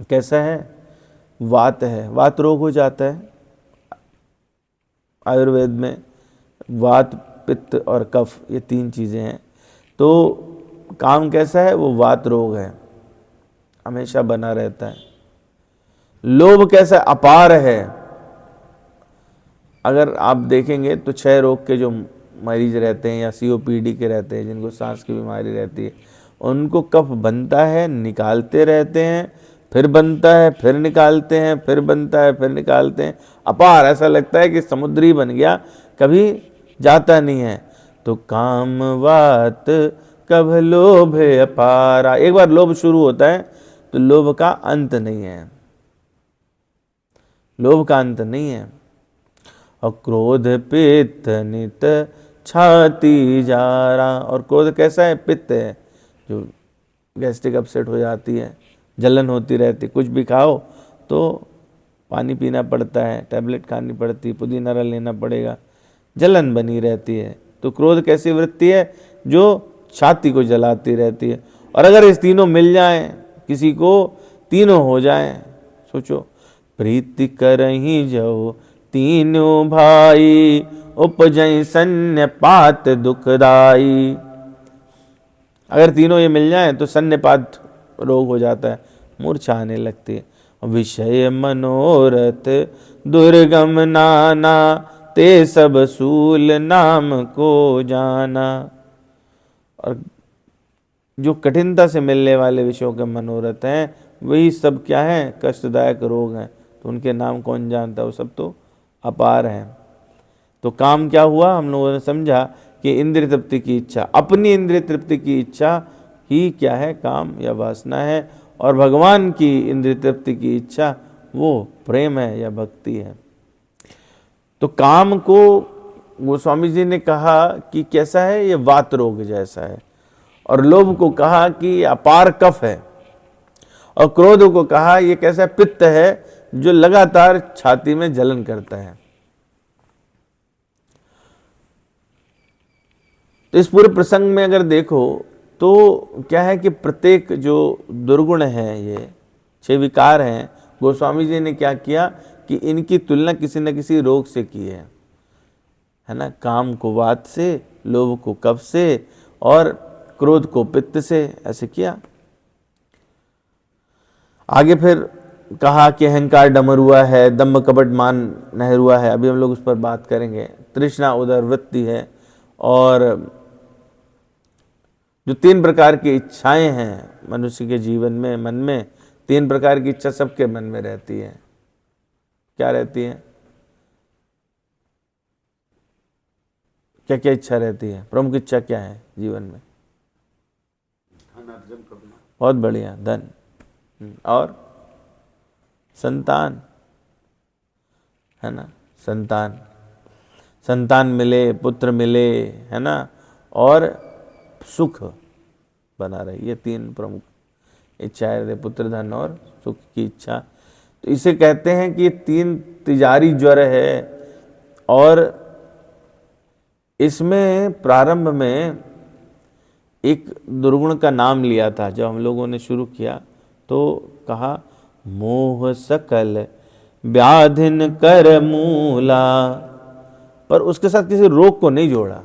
कैसा है, वात है, वात रोग हो जाता है। आयुर्वेद में वात, पित्त और कफ, ये 3 चीजें हैं। तो काम कैसा है, वो वात रोग है, हमेशा बना रहता है। लोभ कैसा, अपार है। अगर आप देखेंगे तो 6 रोग के जो मरीज रहते हैं या COPD के रहते हैं, जिनको सांस की बीमारी रहती है, उनको कफ बनता है, निकालते रहते हैं, फिर बनता है, फिर निकालते हैं, फिर बनता है, फिर निकालते हैं। अपार, ऐसा लगता है कि समुद्री बन गया, कभी जाता नहीं है। तो काम वात कभ लोभ अपारा। एक बार लोभ शुरू होता है तो लोभ का अंत नहीं है, लोभ का अंत नहीं है। और क्रोध पित्त नित छाती जारा। और क्रोध कैसा है, पित्त है, जो गैस्ट्रिक अपसेट हो जाती है, जलन होती रहती, कुछ भी खाओ तो पानी पीना पड़ता है, टैबलेट खानी पड़ती, पुदीना रस लेना पड़ेगा, जलन बनी रहती है। तो क्रोध कैसी वृत्ति है, जो छाती को जलाती रहती है। और अगर इस तीनों मिल जाएं, किसी को तीनों हो जाएं, सोचो, प्रीति करहि जो तीनों भाई, उपजहि सन्निपात दुखदाई। अगर तीनों ये मिल जाएं तो सन्निपात रोग हो जाता है, मूर्छा आने लगती है। विषय मनोरथ दुर्गम नाना, ते सब सूल नाम को जाना। और जो कठिनता से मिलने वाले विषयों के मनोरथ हैं, वही सब क्या है, कष्टदायक रोग हैं। तो उनके नाम कौन जानता है, वो सब तो अपार हैं। तो काम क्या हुआ, हम लोगों ने समझा कि इंद्रिय तृप्ति की इच्छा, अपनी इंद्रिय तृप्ति की इच्छा ही क्या है, काम या वासना है। और भगवान की इंद्रिय तृप्ति की इच्छा वो प्रेम है या भक्ति है। तो काम को गोस्वामी जी ने कहा कि कैसा है, ये वात रोग जैसा है। और लोभ को कहा कि अपार कफ है। और क्रोध को कहा ये कैसा है, पित्त है, जो लगातार छाती में जलन करता है। तो इस पूरे प्रसंग में अगर देखो तो क्या है कि प्रत्येक जो दुर्गुण है, ये 6 विकार हैं, गोस्वामी जी ने क्या किया कि इनकी तुलना किसी न किसी रोग से की है ना। काम को वात से, लोभ को कफ से, और क्रोध को पित्त से, ऐसे किया। आगे फिर कहा कि अहंकार डमरुआ है, दंभ कपट मान नहरुआ है। अभी हम लोग उस पर बात करेंगे। तृष्णा उदर वृत्ति है। और जो 3 प्रकार की इच्छाएं हैं मनुष्य के जीवन में, मन में 3 प्रकार की इच्छा सबके मन में रहती है। क्या रहती है, क्या क्या इच्छा रहती है, प्रमुख इच्छा क्या है जीवन में? धन अर्जन करना। बहुत बढ़िया, धन। और संतान, है ना, संतान, संतान मिले, पुत्र मिले, है ना, और सुख बना रहे, ये 3 प्रमुख इच्छाएं रहते, पुत्र, धन और सुख की इच्छा। तो इसे कहते हैं कि 3 तिजारी ज्वर है। और इसमें प्रारंभ में एक दुर्गुण का नाम लिया था। जब हम लोगों ने शुरू किया तो कहा मोह सकल व्याधिन कर मूला। पर उसके साथ किसी रोग को नहीं जोड़ा।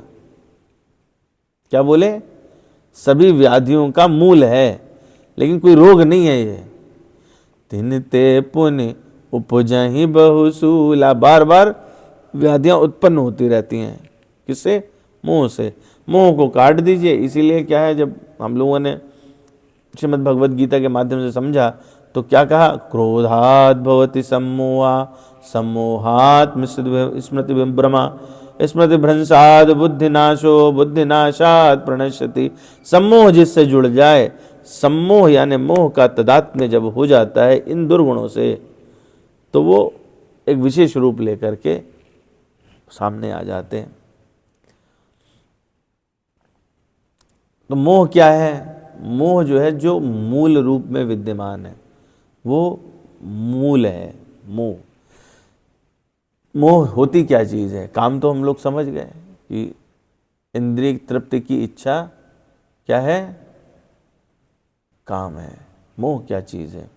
क्या बोले? सभी व्याधियों का मूल है, लेकिन कोई रोग नहीं है ये। तिन ते पुण्य उपजहि बहुसूला। बार बार व्याधियां उत्पन्न होती रहती हैं। किससे? मोह से। मोह को काट दीजिए। इसीलिए क्या है, जब हम लोगों ने श्रीमद् भगवद गीता के माध्यम से समझा तो क्या कहा? क्रोधात् भवति सम्मोहा, सम्मोहात् स्मृति विभ्रमा, स्मृति भ्रंशात् बुद्धिनाशो, बुद्धिनाशात् प्रणश्यति। सम्मोह जिससे जुड़ जाए, सम्मोह यानी मोह का तादात्म्य जब हो जाता है इन दुर्गुणों से, तो वो एक विशेष रूप लेकर के सामने आ जाते हैं। तो मोह क्या है? मोह जो है, जो मूल रूप में विद्यमान है, वो मूल है मोह। मोह होती क्या चीज़ है? काम तो हम लोग समझ गए कि इंद्रिय तृप्ति की इच्छा क्या है? काम है। मोह क्या चीज़ है?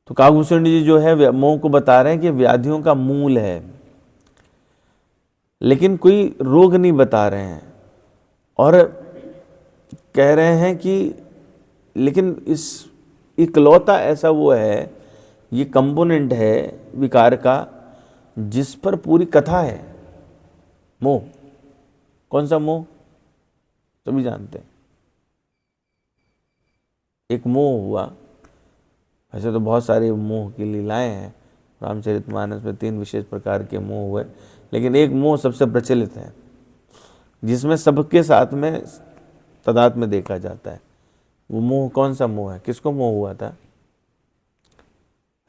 तो काकभूषण जी जो है मोह को बता रहे हैं कि व्याधियों का मूल है, लेकिन कोई रोग नहीं बता रहे हैं। और कह रहे हैं कि लेकिन इस इकलौता ऐसा वो है, ये कंपोनेंट है विकार का, जिस पर पूरी कथा है। मोह। कौन सा मोह? सभी जानते हैं। एक मोह हुआ, ऐसे तो बहुत सारे मोह की लीलाएं हैं। रामचरितमानस में 3 विशेष प्रकार के मोह हुए, लेकिन एक मोह सबसे प्रचलित है, जिसमें सबके साथ में तादाद में देखा जाता है। वो मोह कौन सा मोह है? किसको मोह हुआ था?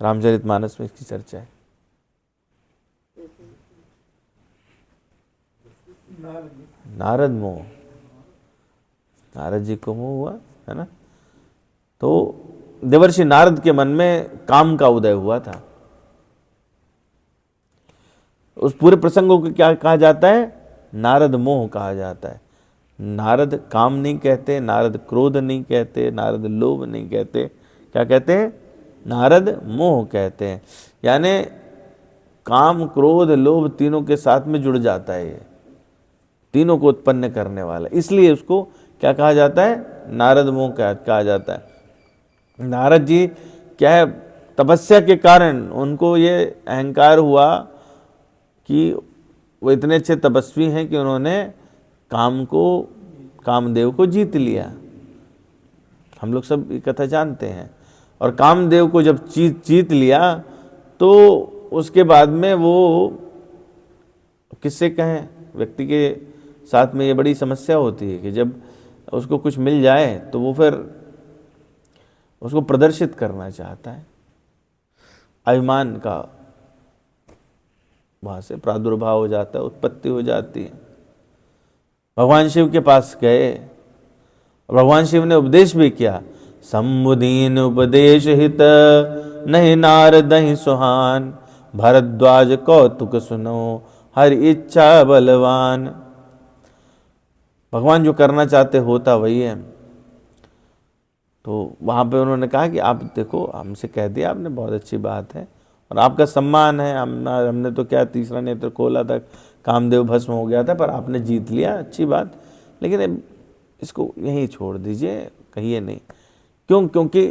रामचरितमानस में इसकी चर्चा है। नारद मोह। नारद जी को मोह हुआ है ना। तो देवर्षि नारद के मन में काम का उदय हुआ था। उस पूरे प्रसंगों को क्या कहा जाता है? नारद मोह कहा जाता है। नारद काम नहीं कहते, नारद क्रोध नहीं कहते, नारद लोभ नहीं कहते। क्या कहते हैं? नारद मोह कहते हैं। यानी काम, क्रोध, लोभ तीनों के साथ में जुड़ जाता है। ये तीनों को उत्पन्न करने वाला, इसलिए उसको क्या कहा जाता है? नारद मोह कहा जाता है। नारद जी क्या है, तपस्या के कारण उनको ये अहंकार हुआ कि वो इतने अच्छे तपस्वी हैं कि उन्होंने कामदेव को जीत लिया। हम लोग सब ये कथा जानते हैं। और कामदेव को जब जीत लिया तो उसके बाद में वो, किससे कहें, व्यक्ति के साथ में ये बड़ी समस्या होती है कि जब उसको कुछ मिल जाए तो वो फिर उसको प्रदर्शित करना चाहता है। अभिमान का वहाँ से प्रादुर्भाव हो जाता है, उत्पत्ति हो जाती है। भगवान शिव के पास गए, भगवान शिव ने उपदेश भी किया। सम्बुदीन उपदेश हित, नहीं नारद ही सुहान, भरद्वाज कौतुक सुनो, हर इच्छा बलवान। भगवान जो करना चाहते होता वही है। तो वहाँ पे उन्होंने कहा कि आप देखो, हमसे कह दिया आपने, बहुत अच्छी बात है और आपका सम्मान है। हमने तो क्या तीसरा नेत्र खोला था, कामदेव भस्म हो गया था, पर आपने जीत लिया, अच्छी बात, लेकिन इसको यहीं छोड़ दीजिए, कहिए नहीं। क्यों? क्योंकि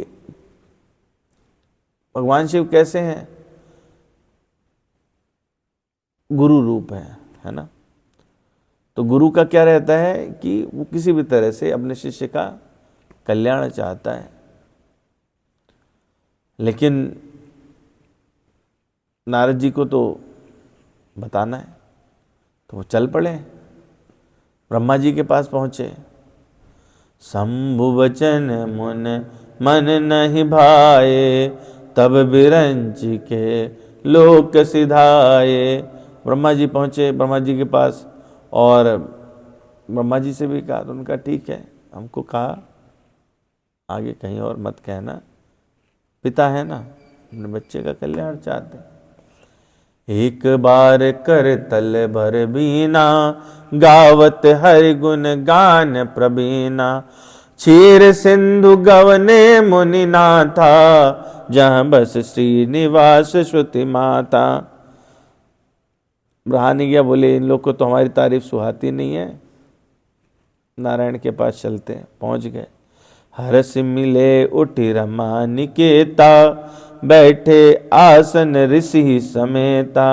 भगवान शिव कैसे हैं? गुरु रूप है ना। तो गुरु का क्या रहता है कि वो किसी भी तरह से अपने शिष्य का कल्याण चाहता है। लेकिन नारद जी को तो बताना है, तो वो चल पड़े, ब्रह्मा जी के पास पहुंचे। शंभु वचन मुन मन नहीं भाए, तब बिरंच के लोक सिधाए। ब्रह्मा जी पहुंचे ब्रह्मा जी के पास, और ब्रह्मा जी से भी कहा, तो उनका ठीक है, हमको कहा आगे कहीं और मत कहना, पिता है ना, अपने बच्चे का कल्याण चाहते। एक बार कर तल भर बीना, गावत हरि गुण गान प्रवीणा। क्षीर सिंधु गवने मुनि नाथा, जहाँ बस श्रीनिवास श्रुति माता। ब्रहानी गया, बोले इन लोग को तो हमारी तारीफ सुहाती नहीं है, नारायण के पास चलते हैं। पहुंच गए। हरस मिले उठी रमा निकेता, बैठे आसन ऋषि समेता।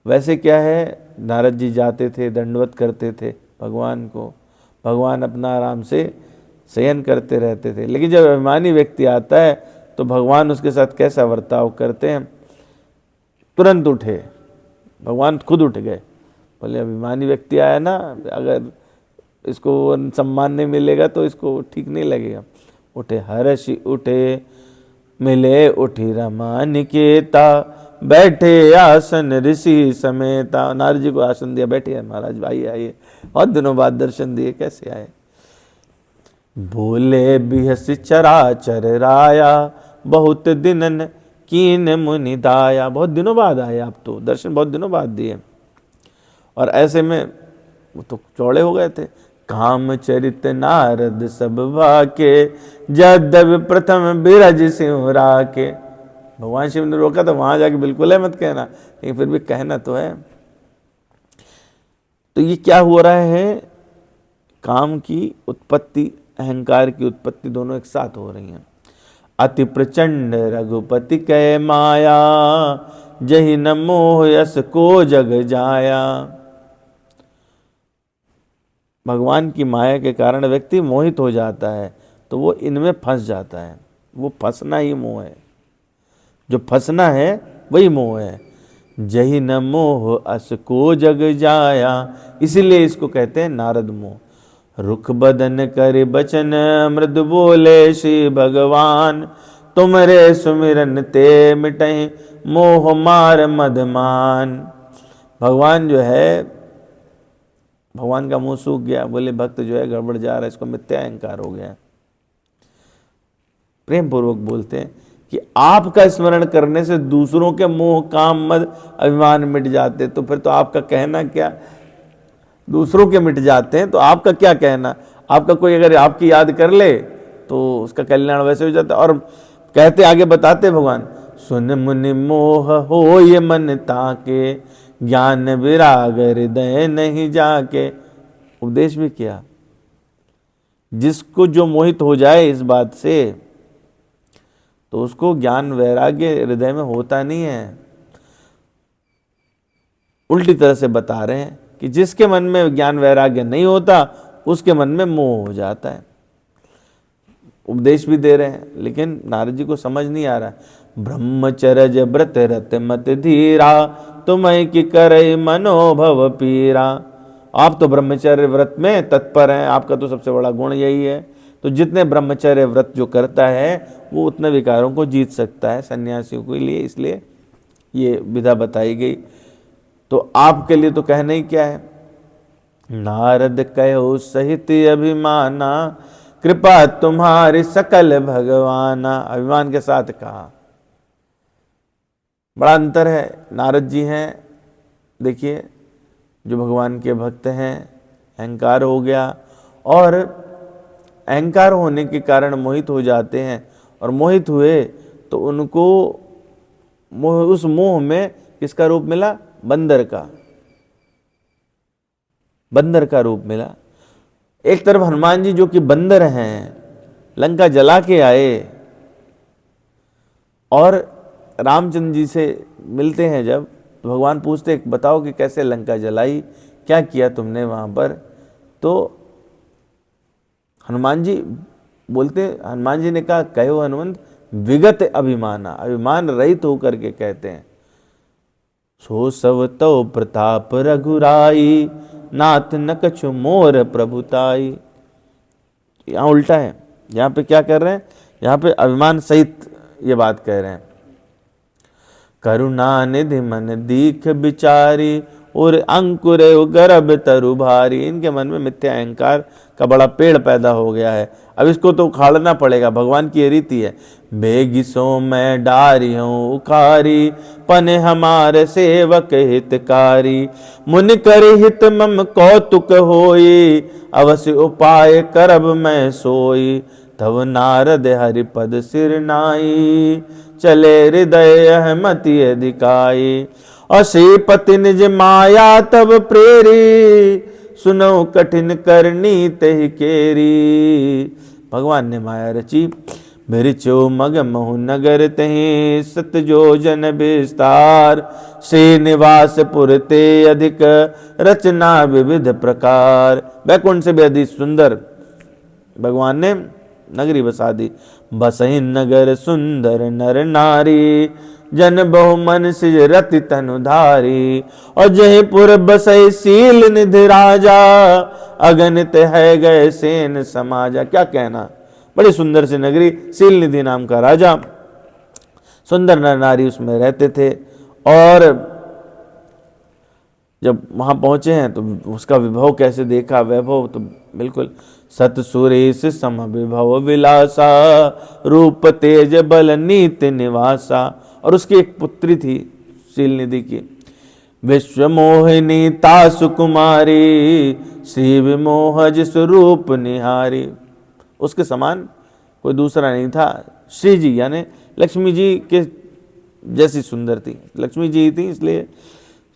वैसे क्या है, नारद जी जाते थे, दंडवत करते थे भगवान को, भगवान अपना आराम से शयन करते रहते थे। लेकिन जब अभिमानी व्यक्ति आता है तो भगवान उसके साथ कैसा बर्ताव करते हैं, तुरंत उठे, भगवान खुद उठ गए। बोले अभिमानी व्यक्ति आया ना, अगर इसको सम्मान नहीं मिलेगा तो इसको ठीक नहीं लगेगा। उठे हर्ष उठे मिले उठी रमा निकेता, बैठे आसन ऋषि समेता। नारद जी को आसन दिया, बैठे महाराज आइए आइए, बहुत दिनों बाद दर्शन दिए, कैसे आए। बोले बिहस चराचर राया, बहुत दिनन कीन मुनि दाया। बहुत दिनों बाद आए आप तो, दर्शन बहुत दिनों बाद दिए। और ऐसे में वो तो चौड़े हो गए थे। काम चरित नारद सब भाके, जदव प्रथम बिरज सिंह राके। भगवान शिव ने रोका था, वहां जाके बिल्कुल है मत कहना, लेकिन फिर भी कहना तो है। तो ये क्या हो रहा है, काम की उत्पत्ति, अहंकार की उत्पत्ति दोनों एक साथ हो रही हैं। अति प्रचंड रघुपति कै माया, जहि न मोह यस को जग जाया। भगवान की माया के कारण व्यक्ति मोहित हो जाता है, तो वो इनमें फंस जाता है। वो फंसना ही मोह है, जो फंसना है वही मोह है। जहि न मोह अस को जग जाया, इसीलिए इसको कहते हैं नारद मोह। रुख बदन कर बचन मृदु बोले श्री भगवान, तुमरे सुमिरन ते मिटहि मोह मार मदमान। भगवान जो है, भगवान का मुंह सूख गया, बोले भक्त जो है गड़बड़ जा रहा है, इसको मिथ्या अहंकार हो गया। प्रेम पूर्वक बोलते हैं कि आपका स्मरण करने से दूसरों के मोह काम मद अभिमान मिट जाते, तो फिर तो आपका कहना क्या, दूसरों के मिट जाते हैं तो आपका क्या कहना। आपका कोई अगर आपकी याद कर ले तो उसका कल्याण वैसे हो जाता है। और कहते आगे बताते भगवान, सुन मुनि मोह हो ये मन ताके, ज्ञान विराग हृदय नहीं जाके। उपदेश भी किया, जिसको जो मोहित हो जाए इस बात से, तो उसको ज्ञान वैराग्य हृदय में होता नहीं है। उल्टी तरह से बता रहे हैं कि जिसके मन में ज्ञान वैराग्य नहीं होता, उसके मन में मोह हो जाता है। उपदेश भी दे रहे हैं, लेकिन नारद जी को समझ नहीं आ रहा। ब्रह्मचर्य व्रत रत मत धीरा, तुम्हें की करे मनोभव पीरा। आप तो ब्रह्मचर्य व्रत में तत्पर हैं, आपका तो सबसे बड़ा गुण यही है। तो जितने ब्रह्मचर्य व्रत जो करता है वो उतने विकारों को जीत सकता है सन्यासियों के लिए, इसलिए ये विधा बताई गई। तो आपके लिए तो कहना ही क्या है। नारद कहो सहित अभिमाना, कृपा तुम्हारी सकल भगवाना। अभिमान के साथ कहा, बड़ा अंतर है। नारद जी हैं, देखिए जो भगवान के भक्त हैं, अहंकार हो गया, और अहंकार होने के कारण मोहित हो जाते हैं, और मोहित हुए तो उनको उस मोह में किसका रूप मिला, बंदर का, बंदर का रूप मिला। एक तरफ हनुमान जी जो कि बंदर हैं, लंका जला के आए, और रामचंद्र जी से मिलते हैं जब, तो भगवान पूछते बताओ कि कैसे लंका जलाई, क्या किया तुमने वहाँ पर। तो हनुमान जी बोलते, हनुमान जी ने कहा कहो हनुमंत विगत अभिमाना, अभिमान रहित होकर के कहते हैं। सो सब तो प्रताप रघुराई, नाथ न कछु मोर प्रभुताई। यहाँ उल्टा है, यहाँ पे क्या कर रहे हैं, यहाँ पे अभिमान सहित ये बात कह रहे हैं। करुणा निधि मन दीख बिचारी, और अंकुर गर्भ तरु भारी। इनके मन में मिथ्या अहंकार का बड़ा पेड़ पैदा हो गया है, अब इसको तो उखाड़ना पड़ेगा। भगवान की ये रीति है। बेगिसो मैं डारी हूँ उखारी, पन हमारे सेवक हितकारी। मुनि कर हित मम कौतुक होई, अवश्य उपाय करब मैं सोई। तव नारद हरिपद सिर नाई, चले हृदय अहमति अधिकाई। और श्रीपति निज माया तब प्रेरी, सुनो कठिन करनी तहि केरी। भगवान ने माया रची, बिरचो मग महु नगर तहि, सत जो जन विस्तार। श्रीनिवासपुर ते अधिक, रचना विविध प्रकार। वैकुंठ से भी अधिक सुंदर भगवान ने नगरी बसा दी। बसहि नगर सुंदर नर नारी, जन बहु मन सिज रति तनुधारी। और जयपुर बसई शील निधि राजा, अगणित है गए सेन समाजा। क्या कहना, बड़ी सुंदर सी नगरी, शील निधि नाम का राजा, सुंदर नर नारी उसमें रहते थे। और जब वहां पहुंचे हैं तो उसका विभव कैसे देखा, वैभव तो बिल्कुल। सत सुरेश सम विभव विलासा, रूप तेज बल नीति निवासा। और उसकी एक पुत्री थी शील निधि की, विश्व मोहिनी तासु कुमारी, श्री विमोह जिस रूप निहारी। उसके समान कोई दूसरा नहीं था। श्री जी यानी लक्ष्मी जी के जैसी सुंदर थी, लक्ष्मी जी थी इसलिए।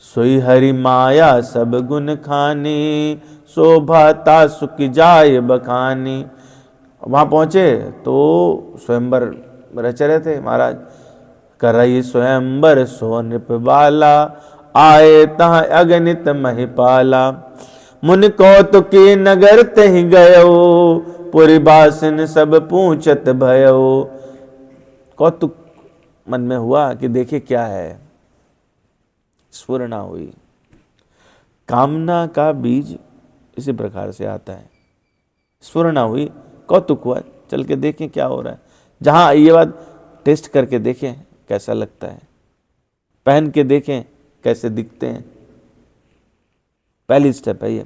सोई हरि माया सब गुण खानी, शोभाता सुख जाय बखानी। वहां पहुंचे तो स्वयंवर रच रहे थे महाराज। करई स्वयंवर सो नृप बाला, आए तहाँ अगणित महिपाला। मुनि कौतुकी नगर तहि गयो, पुरी बासन सब पूछत भयो। कौतुक मन में हुआ कि देखे क्या है, स्फुरना हुई। कामना का बीज इसी प्रकार से आता है। स्फुरना हुई, कौतुक हुआ, चल के देखें क्या हो रहा है। जहां ये बात टेस्ट करके देखें कैसा लगता है, पहन के देखें कैसे दिखते हैं, पहली स्टेप है ये।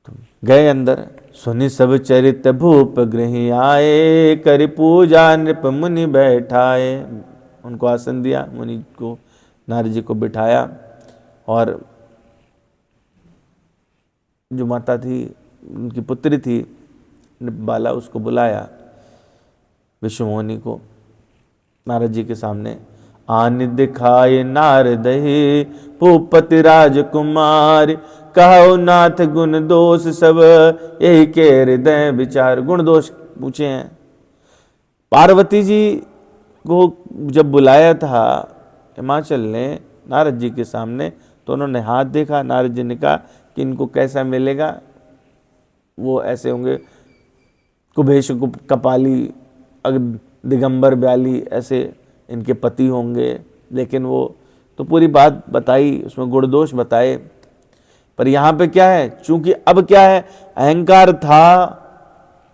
तो गए अंदर, सुनि सब चरित भूप गृही आए, करि पूजा नृप मुनि बैठाए। उनको आसन दिया, मुनि को नारद जी को बिठाया। और जो माता थी, उनकी पुत्री थी बाला, उसको बुलाया, विश्वमोहिनी को नारद जी के सामने। आन दिखाए नारद ही, भूपति राजकुमार, कहो नाथ गुण दोष सब, यही के हृदय विचार। गुण दोष पूछे हैं। पार्वती जी को जब बुलाया था हिमाचल ने नारद जी के सामने, तो उन्होंने हाथ देखा। नारद जी ने कहा कि इनको कैसा मिलेगा, वो ऐसे होंगे कुबेश कपाली, दिगंबर ब्याली, ऐसे इनके पति होंगे। लेकिन वो तो पूरी बात बताई, उसमें गुण दोष बताए। पर यहाँ पे क्या है, चूंकि अब क्या है, अहंकार था,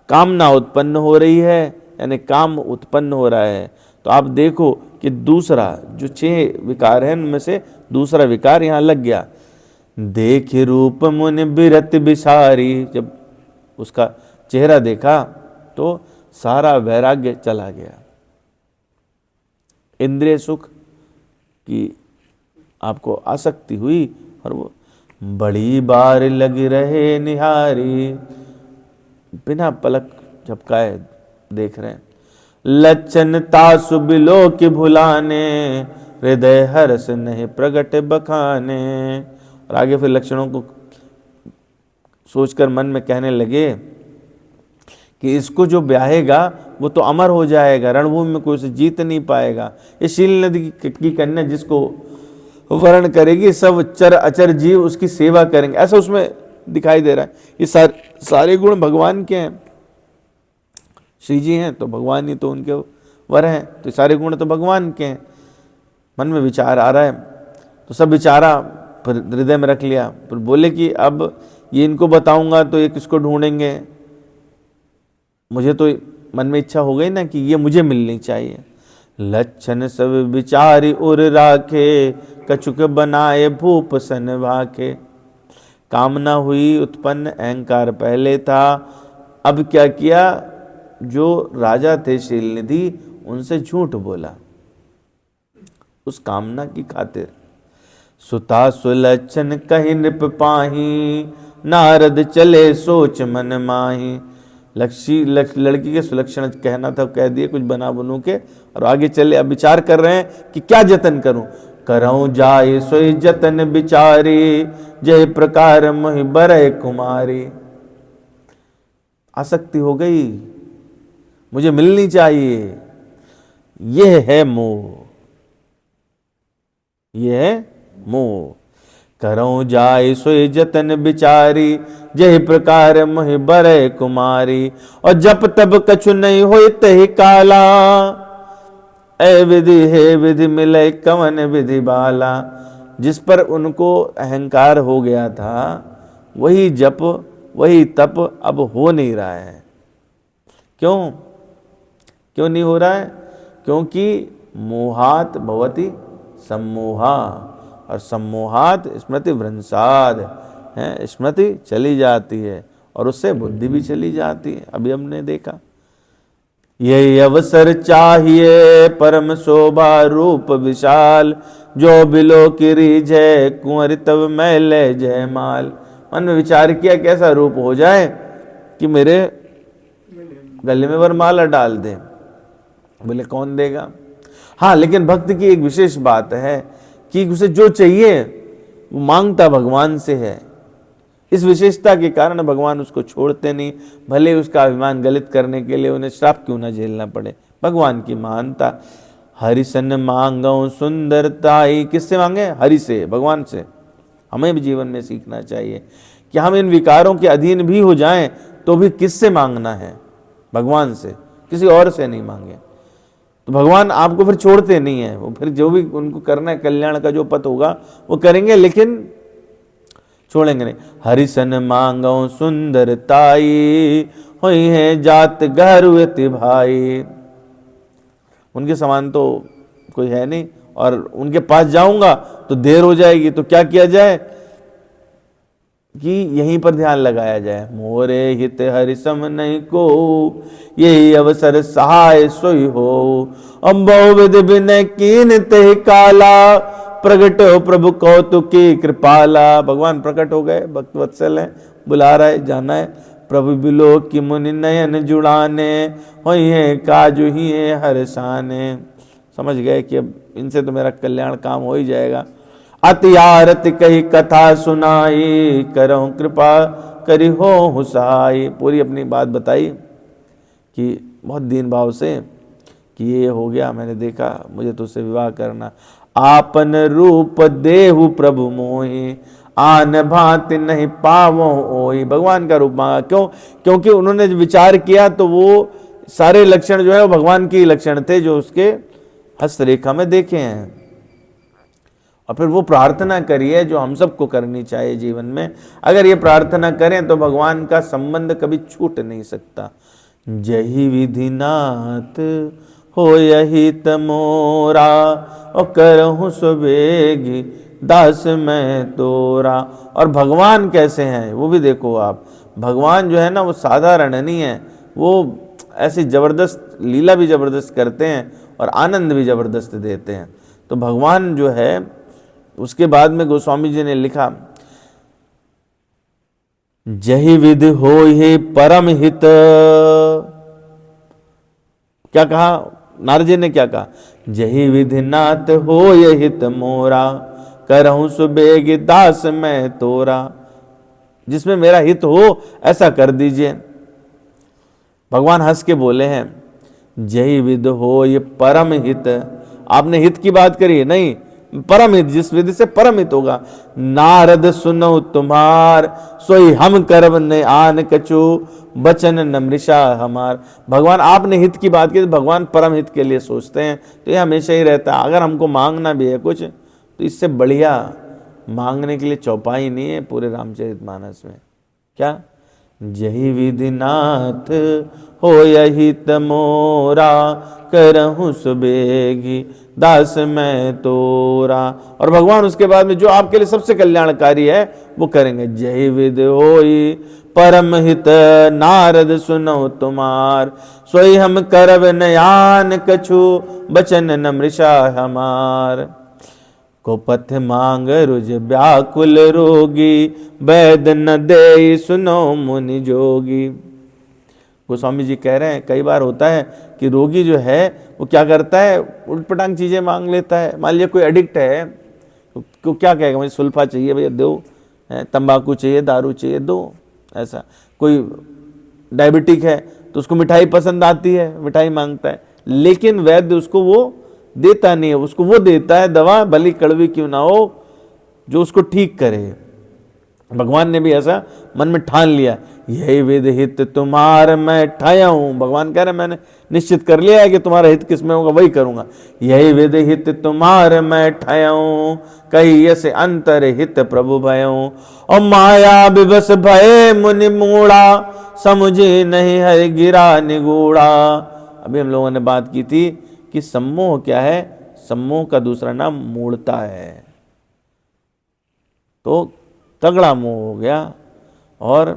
कामना उत्पन्न हो रही है, यानी काम उत्पन्न हो रहा है। तो आप देखो कि दूसरा जो 6 विकार है उनमें से दूसरा विकार यहाँ लग गया। देख रूप मुनि बिरत बिसारी, जब उसका चेहरा देखा तो सारा वैराग्य चला गया। इंद्रिय सुख की आपको आसक्ति हुई और वो बड़ी बार लगी रहे निहारी, बिना पलक झपकाए देख रहे हैं। लक्षण तासु बिलो के भुलाने, हृदय हर्ष नहीं प्रगट बखाने। और आगे फिर लक्षणों को सोचकर मन में कहने लगे कि इसको जो ब्याहेगा वो तो अमर हो जाएगा, रणभूमि में कोई उसे जीत नहीं पाएगा। ये शील नदी की कन्या जिसको वर्ण करेगी, सब चर अचर जीव उसकी सेवा करेंगे, ऐसा उसमें दिखाई दे रहा है। ये सारे गुण भगवान के हैं। श्री जी हैं तो भगवान ही तो उनके वर हैं, तो सारे गुण तो भगवान के हैं। मन में विचार आ रहा है तो सब विचारा फिर हृदय में रख लिया। फिर बोले कि अब ये इनको बताऊंगा तो ये किसको ढूंढेंगे, मुझे तो मन में इच्छा हो गई ना कि ये मुझे मिलनी चाहिए। लक्षण सब विचारी उर राखे, कछुक बनाए भूप सन भाखे। कामना हुई उत्पन्न, अहंकार पहले था, अब क्या किया, जो राजा थे शीलनिधि उनसे झूठ बोला उस कामना की खातिर। सुता सुलक्षण कहीं नृप पाही, नारद चले सोच मन माही। लड़की के सुलक्षण कहना था, कह दिए कुछ बना बनू के, और आगे चले। अब विचार कर रहे हैं कि क्या जतन करूं। करऊं जाए सोई जतन बिचारी, जय प्रकार मोहि बरय कुमारी। आसक्ति हो गई, मुझे मिलनी चाहिए, यह है मोह, यह है मोह। करऊं जाय सोई जतन बिचारी, जय प्रकार मोहि बरय कुमारी। और जब तब कछु नहीं होय तहि काला, ए विधि हे विधि मिले कवन विधि बाला। जिस पर उनको अहंकार हो गया था, वही जप वही तप अब हो नहीं रहा है। क्यों क्यों नहीं हो रहा है? क्योंकि मोहात भवति सम्मोहा, और सम्मोहात स्मृति भ्रंशाद है, स्मृति चली जाती है और उससे बुद्धि भी चली जाती है। अभी हमने देखा, यही अवसर चाहिए परम शोभा रूप विशाल, जो बिलो की रीझे कुंवर तब मैं ले जयमाल। मन में विचार किया कैसा रूप हो जाए कि मेरे गले में वरमाला डाल दे। बोले कौन देगा? हाँ, लेकिन भक्त की एक विशेष बात है कि उसे जो चाहिए वो मांगता भगवान से है। इस विशेषता के कारण भगवान उसको छोड़ते नहीं, भले उसका अभिमान गलित करने के लिए उन्हें श्राप क्यों ना झेलना पड़े। भगवान की महानता। हरिसन मांगो सुंदरताई, किससे मांगे? हरि से, भगवान से। हमें भी जीवन में सीखना चाहिए कि हम इन विकारों के अधीन भी हो जाएं तो भी किससे मांगना है? भगवान से, किसी और से नहीं मांगे। तो भगवान आपको फिर छोड़ते नहीं है, वो फिर जो भी उनको करना है कल्याण का जो पथ होगा वो करेंगे, लेकिन छोड़ेंगे नहीं। हरिसन मांगो सुंदरताई, होई है जात गहरुति भाई। उनके समान तो कोई है नहीं, और उनके पास जाऊंगा तो देर हो जाएगी। तो क्या किया जाए कि यहीं पर ध्यान लगाया जाए। मोरे हित हरि सम नहीं को, यही अवसर सहाय सोई हो। अम्बो विद बिनय कीन ते काला, प्रगट हो प्रभु कौतुकी कृपाला। भगवान प्रकट हो गए, भक्त वत्सल है, बुला रहा है, जाना है। प्रभु बिलो की मुनि नयन जुड़ाने, होई है काजु ही है हर्षाने। समझ गए कि अब इनसे तो मेरा कल्याण काम हो ही जाएगा। अति आरती कही कथा सुनाई, करो कृपा करी हो हुसाई। पूरी अपनी बात बताई कि बहुत दीन भाव से कि ये हो गया, मैंने देखा, मुझे तुझसे विवाह करना। आपन रूप देहु प्रभु मोहि, आन भांति नहीं पावो ओहि। भगवान का रूप मांगा। क्यों? क्योंकि उन्होंने विचार किया तो वो सारे लक्षण जो है वो भगवान के लक्षण थे जो उसके हस्तरेखा में देखे हैं। और फिर वो प्रार्थना करिए जो हम सबको करनी चाहिए जीवन में। अगर ये प्रार्थना करें तो भगवान का संबंध कभी छूट नहीं सकता। जही विधिनाथ हो यही तमोरा, और करहूँ सुबेगी दास मैं तोरा। और भगवान कैसे हैं वो भी देखो आप। भगवान जो है ना वो साधारण नहीं है, वो ऐसी जबरदस्त लीला भी जबरदस्त करते हैं और आनंद भी जबरदस्त देते हैं। तो भगवान जो है, उसके बाद में गोस्वामी जी ने लिखा, जही विधि हो ही परम हित। क्या कहा नारद जी ने? क्या कहा? जही विधि नाथ हो ये हित मोरा, करहूं सुबेग दास मैं तोरा। जिसमें मेरा हित हो ऐसा कर दीजिए। भगवान हंस के बोले हैं, जही विध हो ये परम हित। आपने हित की बात करी? नहीं, परम हित, जिस विधि से परम हित होगा। नारद सुनो तुम्हार, सोई हम करब ने आन कछु, बचन नमृषा हमार। भगवान आपने हित की बात की, तो भगवान परम हित के लिए सोचते हैं। तो ये हमेशा ही रहता है। अगर हमको मांगना भी है कुछ, तो इससे बढ़िया मांगने के लिए चौपाई नहीं है पूरे रामचरितमानस में। क्या? जही विधिनाथ हो यही तमोरा, करहूं सुबेगी दास मैं तोरा। और भगवान उसके बाद में जो आपके लिए सबसे कल्याणकारी है वो करेंगे। जय विधि होई परम हित, नारद सुनो तुम्हार, सोई हम करब नयान कछु, बचन नमृषा हमार। को पथ मांग रुज व्याकुल रोगी, वैद न दे सुनो मुनि जोगी। गोस्वामी जी कह रहे हैं कई बार होता है कि रोगी जो है वो क्या करता है, उटपटांग चीज़ें मांग लेता है। मान लिया कोई एडिक्ट है तो क्या कहेगा, मुझे सुल्फा चाहिए भैया दो, तंबाकू चाहिए, दारू चाहिए दो। ऐसा कोई डायबिटिक है तो उसको मिठाई पसंद आती है, मिठाई मांगता है, लेकिन वैद्य उसको वो देता नहीं है, उसको वो देता है दवा भली कड़वी क्यों ना हो जो उसको ठीक करे। भगवान ने भी ऐसा मन में ठान लिया, यही विद हित तुम्हार मैं ठाया हूं। भगवान कह रहे मैंने निश्चित कर लिया है कि तुम्हारा हित किसमें होगा वही करूंगा। यही विद हित तुम्हार मैं ठाया हूं, कही यसे अंतर हित प्रभु भयऊं। और माया विवश भय मुनि मूढ़ा, समझे नहीं हरि गिरा निगूढ़ा। अभी हम लोगों ने बात की थी कि सम्मोह क्या है, सम्मोह का दूसरा नाम मूढ़ता है। तो तगड़ा मोह हो गया और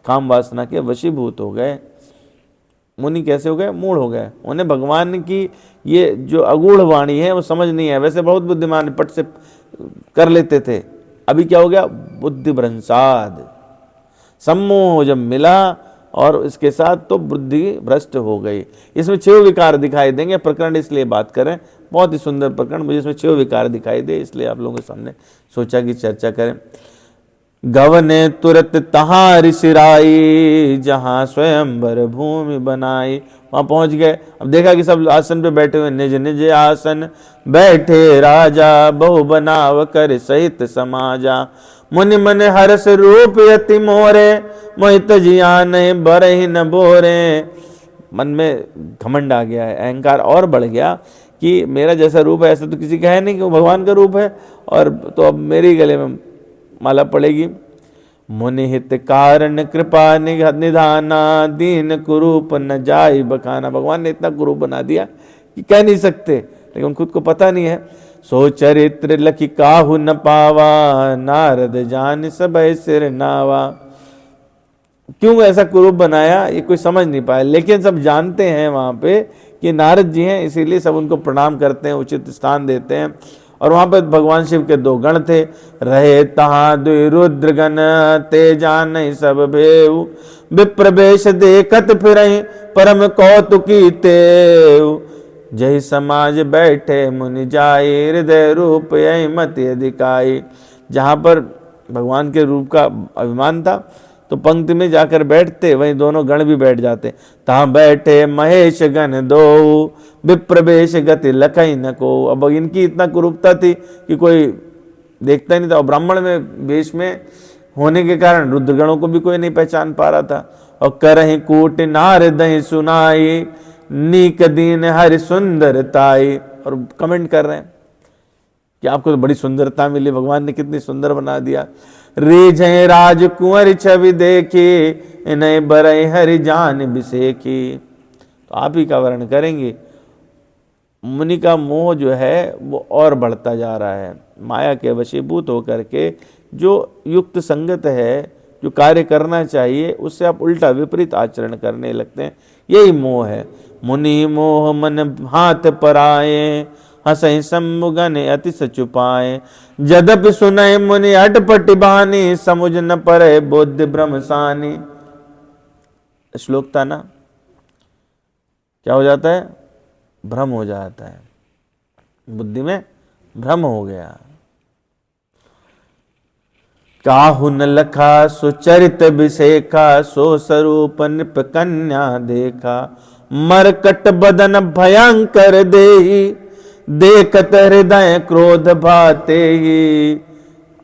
काम वासना के वशीभूत हो गए। मुनि कैसे हो गए, मूढ़ हो गए। उन्हें भगवान की ये जो अगूढ़ वाणी है वो समझ नहीं है। वैसे बहुत बुद्धिमान पट से कर लेते थे, अभी क्या हो गया, बुद्धि भ्रंशाद। सम्मोह जब मिला और इसके साथ तो बुद्धि भ्रष्ट हो गई। इसमें 6 विकार दिखाई देंगे। प्रकरण इसलिए बात करें, बहुत ही सुंदर प्रकरण, मुझे इसमें 6 विकार दिखाई दे, इसलिए आप लोगों के सामने सोचा कि चर्चा करें। गवने तुरत तहाँ ऋषिराई, जहाँ स्वयंवर भूमि बनाई। वहां पहुंच गए, अब देखा कि सब आसन पे बैठे हुए, निज निज आसन बैठे राजा, बहु बनाव कर सहित समाजा। मुनि मन हर्ष रूप यति मोरे, मोहित जिया नहीं बरहि न बोरे। मन में घमंड आ गया है, अहंकार और बढ़ गया कि मेरा जैसा रूप है ऐसा तो किसी का है नहीं, कि वो भगवान का रूप है, और तो अब मेरे गले में माला पड़ेगी। मुनि हित कारण कृपा निधाना, दीन कुरूप न जाई बखाना। भगवान ने इतना कुरूप बना दिया कि कह नहीं सकते, लेकिन खुद को पता नहीं है। सो चरित्र लखी काहू न पावा, नारद जान सब सिर नावा। क्यों ऐसा कुरूप बनाया ये कोई समझ नहीं पाया, लेकिन सब जानते हैं वहां पे कि नारद जी हैं, इसीलिए सब उनको प्रणाम करते हैं, उचित स्थान देते हैं। और वहां पर भगवान शिव के 2 गण थे, रहे तहाँ द्वि रुद्रगण, ते जान सब भेऊ। विप्रवेश देखत फिरहि, परम कौतुकी तेऊ। जय समाज बैठे मुनि जाई, हृदय रूप यही मति अधिकाई। जहां पर भगवान के रूप का अभिमान था तो पंक्ति में जाकर बैठते, वहीं दोनों गण भी बैठ जाते। तहाँ बैठे महेश गण दो, विप्रवेश गति लखई न को। अब इनकी इतना कुरूपता थी कि कोई देखता ही नहीं था, और ब्राह्मण में वेश में होने के कारण रुद्रगणों को भी कोई नहीं पहचान पा रहा था। और करहि कूट नारदहि सुनाई, नीक दीन हरि सुंदरताई। और कमेंट कर रहे हैं कि आपको तो बड़ी सुंदरता मिली, भगवान ने कितनी सुंदर बना दिया। रीझे राजकुंवर छवि देखी, इन्हें बरई हरि जान बिसेखी। तो आप ही का वर्णन करेंगे। मुनि का मोह जो है वो और बढ़ता जा रहा है, माया के वशीभूत होकर के जो युक्त संगत है, जो कार्य करना चाहिए उससे आप उल्टा विपरीत आचरण करने लगते हैं। यही मोह है। मुनि मोह मन हाथ पराए, हसई सम्मुगन अति सचुपाए। जदपि सुनय मुनि अटपट बानी, समुझ न परे बुद्धि भ्रमसानी। श्लोक था ना, क्या हो जाता है, भ्रम हो जाता है, बुद्धि में भ्रम हो गया। काहु न लखा सुचरित विशेखा, सो स्वरूप नृप कन्या देखा। मरकट बदन भयंकर देही, देखत हृदय क्रोध भाते ही।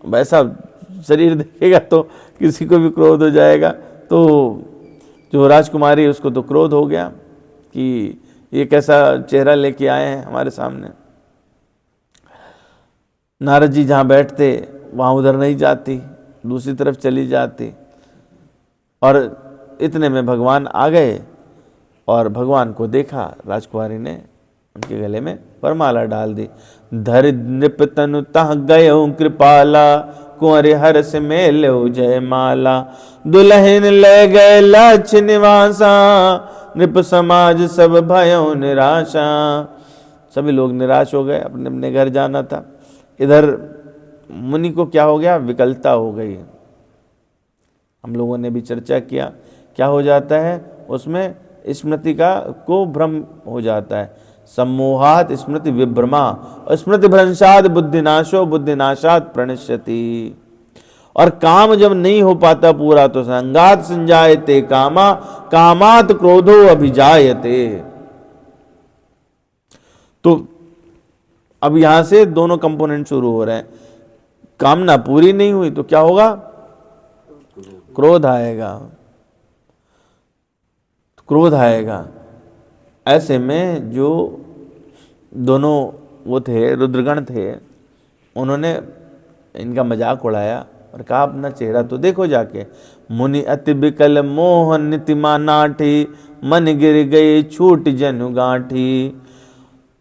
वैसा शरीर देखेगा तो किसी को भी क्रोध हो जाएगा। तो जो राजकुमारी उसको तो क्रोध हो गया कि ये कैसा चेहरा लेके आए हैं हमारे सामने। नारद जी जहाँ बैठते वहाँ उधर नहीं जाती, दूसरी तरफ चली जाती। और इतने में भगवान आ गए और भगवान को देखा, राजकुमारी ने उनके गले में वरमाला डाल दी। धर नृप तनु तह गयो कृपाला, कुंवर हर्ष मेल जय माला। दुल्हन ले गए लक्ष्य निवासा, नृप समाज सब भयो निराशा। सभी लोग निराश हो गए, अपने अपने घर जाना था। इधर मुनि को क्या हो गया, विकलता हो गई। हम लोगों ने भी चर्चा किया क्या हो जाता है, उसमें स्मृति का को भ्रम हो जाता है। सम्मोहात स्मृति विभ्रमा, स्मृति भ्रंशात बुद्धिनाशो बुद्धिनाशात प्रणश्यति। और काम जब नहीं हो पाता पूरा तो संगात संजायते कामा, कामात क्रोधो अभिजायते। तो अब यहां से दोनों कंपोनेंट शुरू हो रहे हैं। कामना पूरी नहीं हुई तो क्या होगा, क्रोध आएगा, क्रोध आएगा। ऐसे में जो दोनों वो थे, रुद्रगण थे, उन्होंने इनका मजाक उड़ाया और कहा अपना चेहरा तो देखो जाके। मुनि अति बिकल मोह नितिमा नाठी, मन गिर गई छूट जनु गांठी।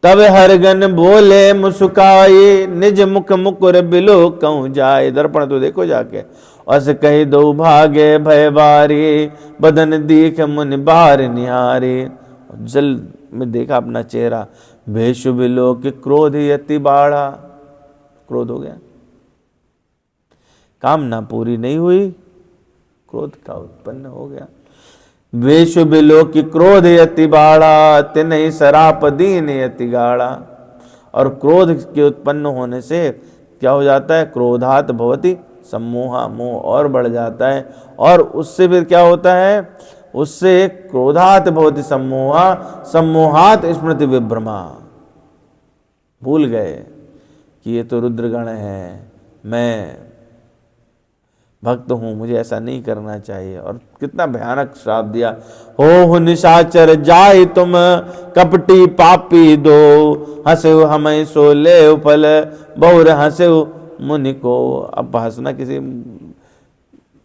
तब हरगन बोले मुस्काए, निज मुख मुकुर बिलो कहूँ जाए। दर्पण तो देखो जाके। अस कही दो भागे भय बारी, बदन दीख मुनि बार निहारे। जल में देखा अपना चेहरा, भेषु बिलो कि क्रोध यति बाढ़ा। क्रोध हो गया, कामना पूरी नहीं हुई, क्रोध का उत्पन्न हो गया। वेशु बिलो की क्रोध यति बाड़ा, तिन्हि सराप दीन यति गाड़ा। और क्रोध के उत्पन्न होने से क्या हो जाता है, क्रोधात भवति सम्मोहा, मोह और बढ़ जाता है। और उससे फिर क्या होता है, उससे क्रोधात भवति सम्मोहा, सम्मोहात स्मृति विभ्रमा। भूल गए कि ये तो रुद्रगण है, मैं भक्त हूं, मुझे ऐसा नहीं करना चाहिए। और कितना भयानक श्राप दिया, हो निशाचर जाय तुम कपटी पापी दो, हंसे हमें सो ले फल बहुर हंसे मुनि को। अब हंसना किसी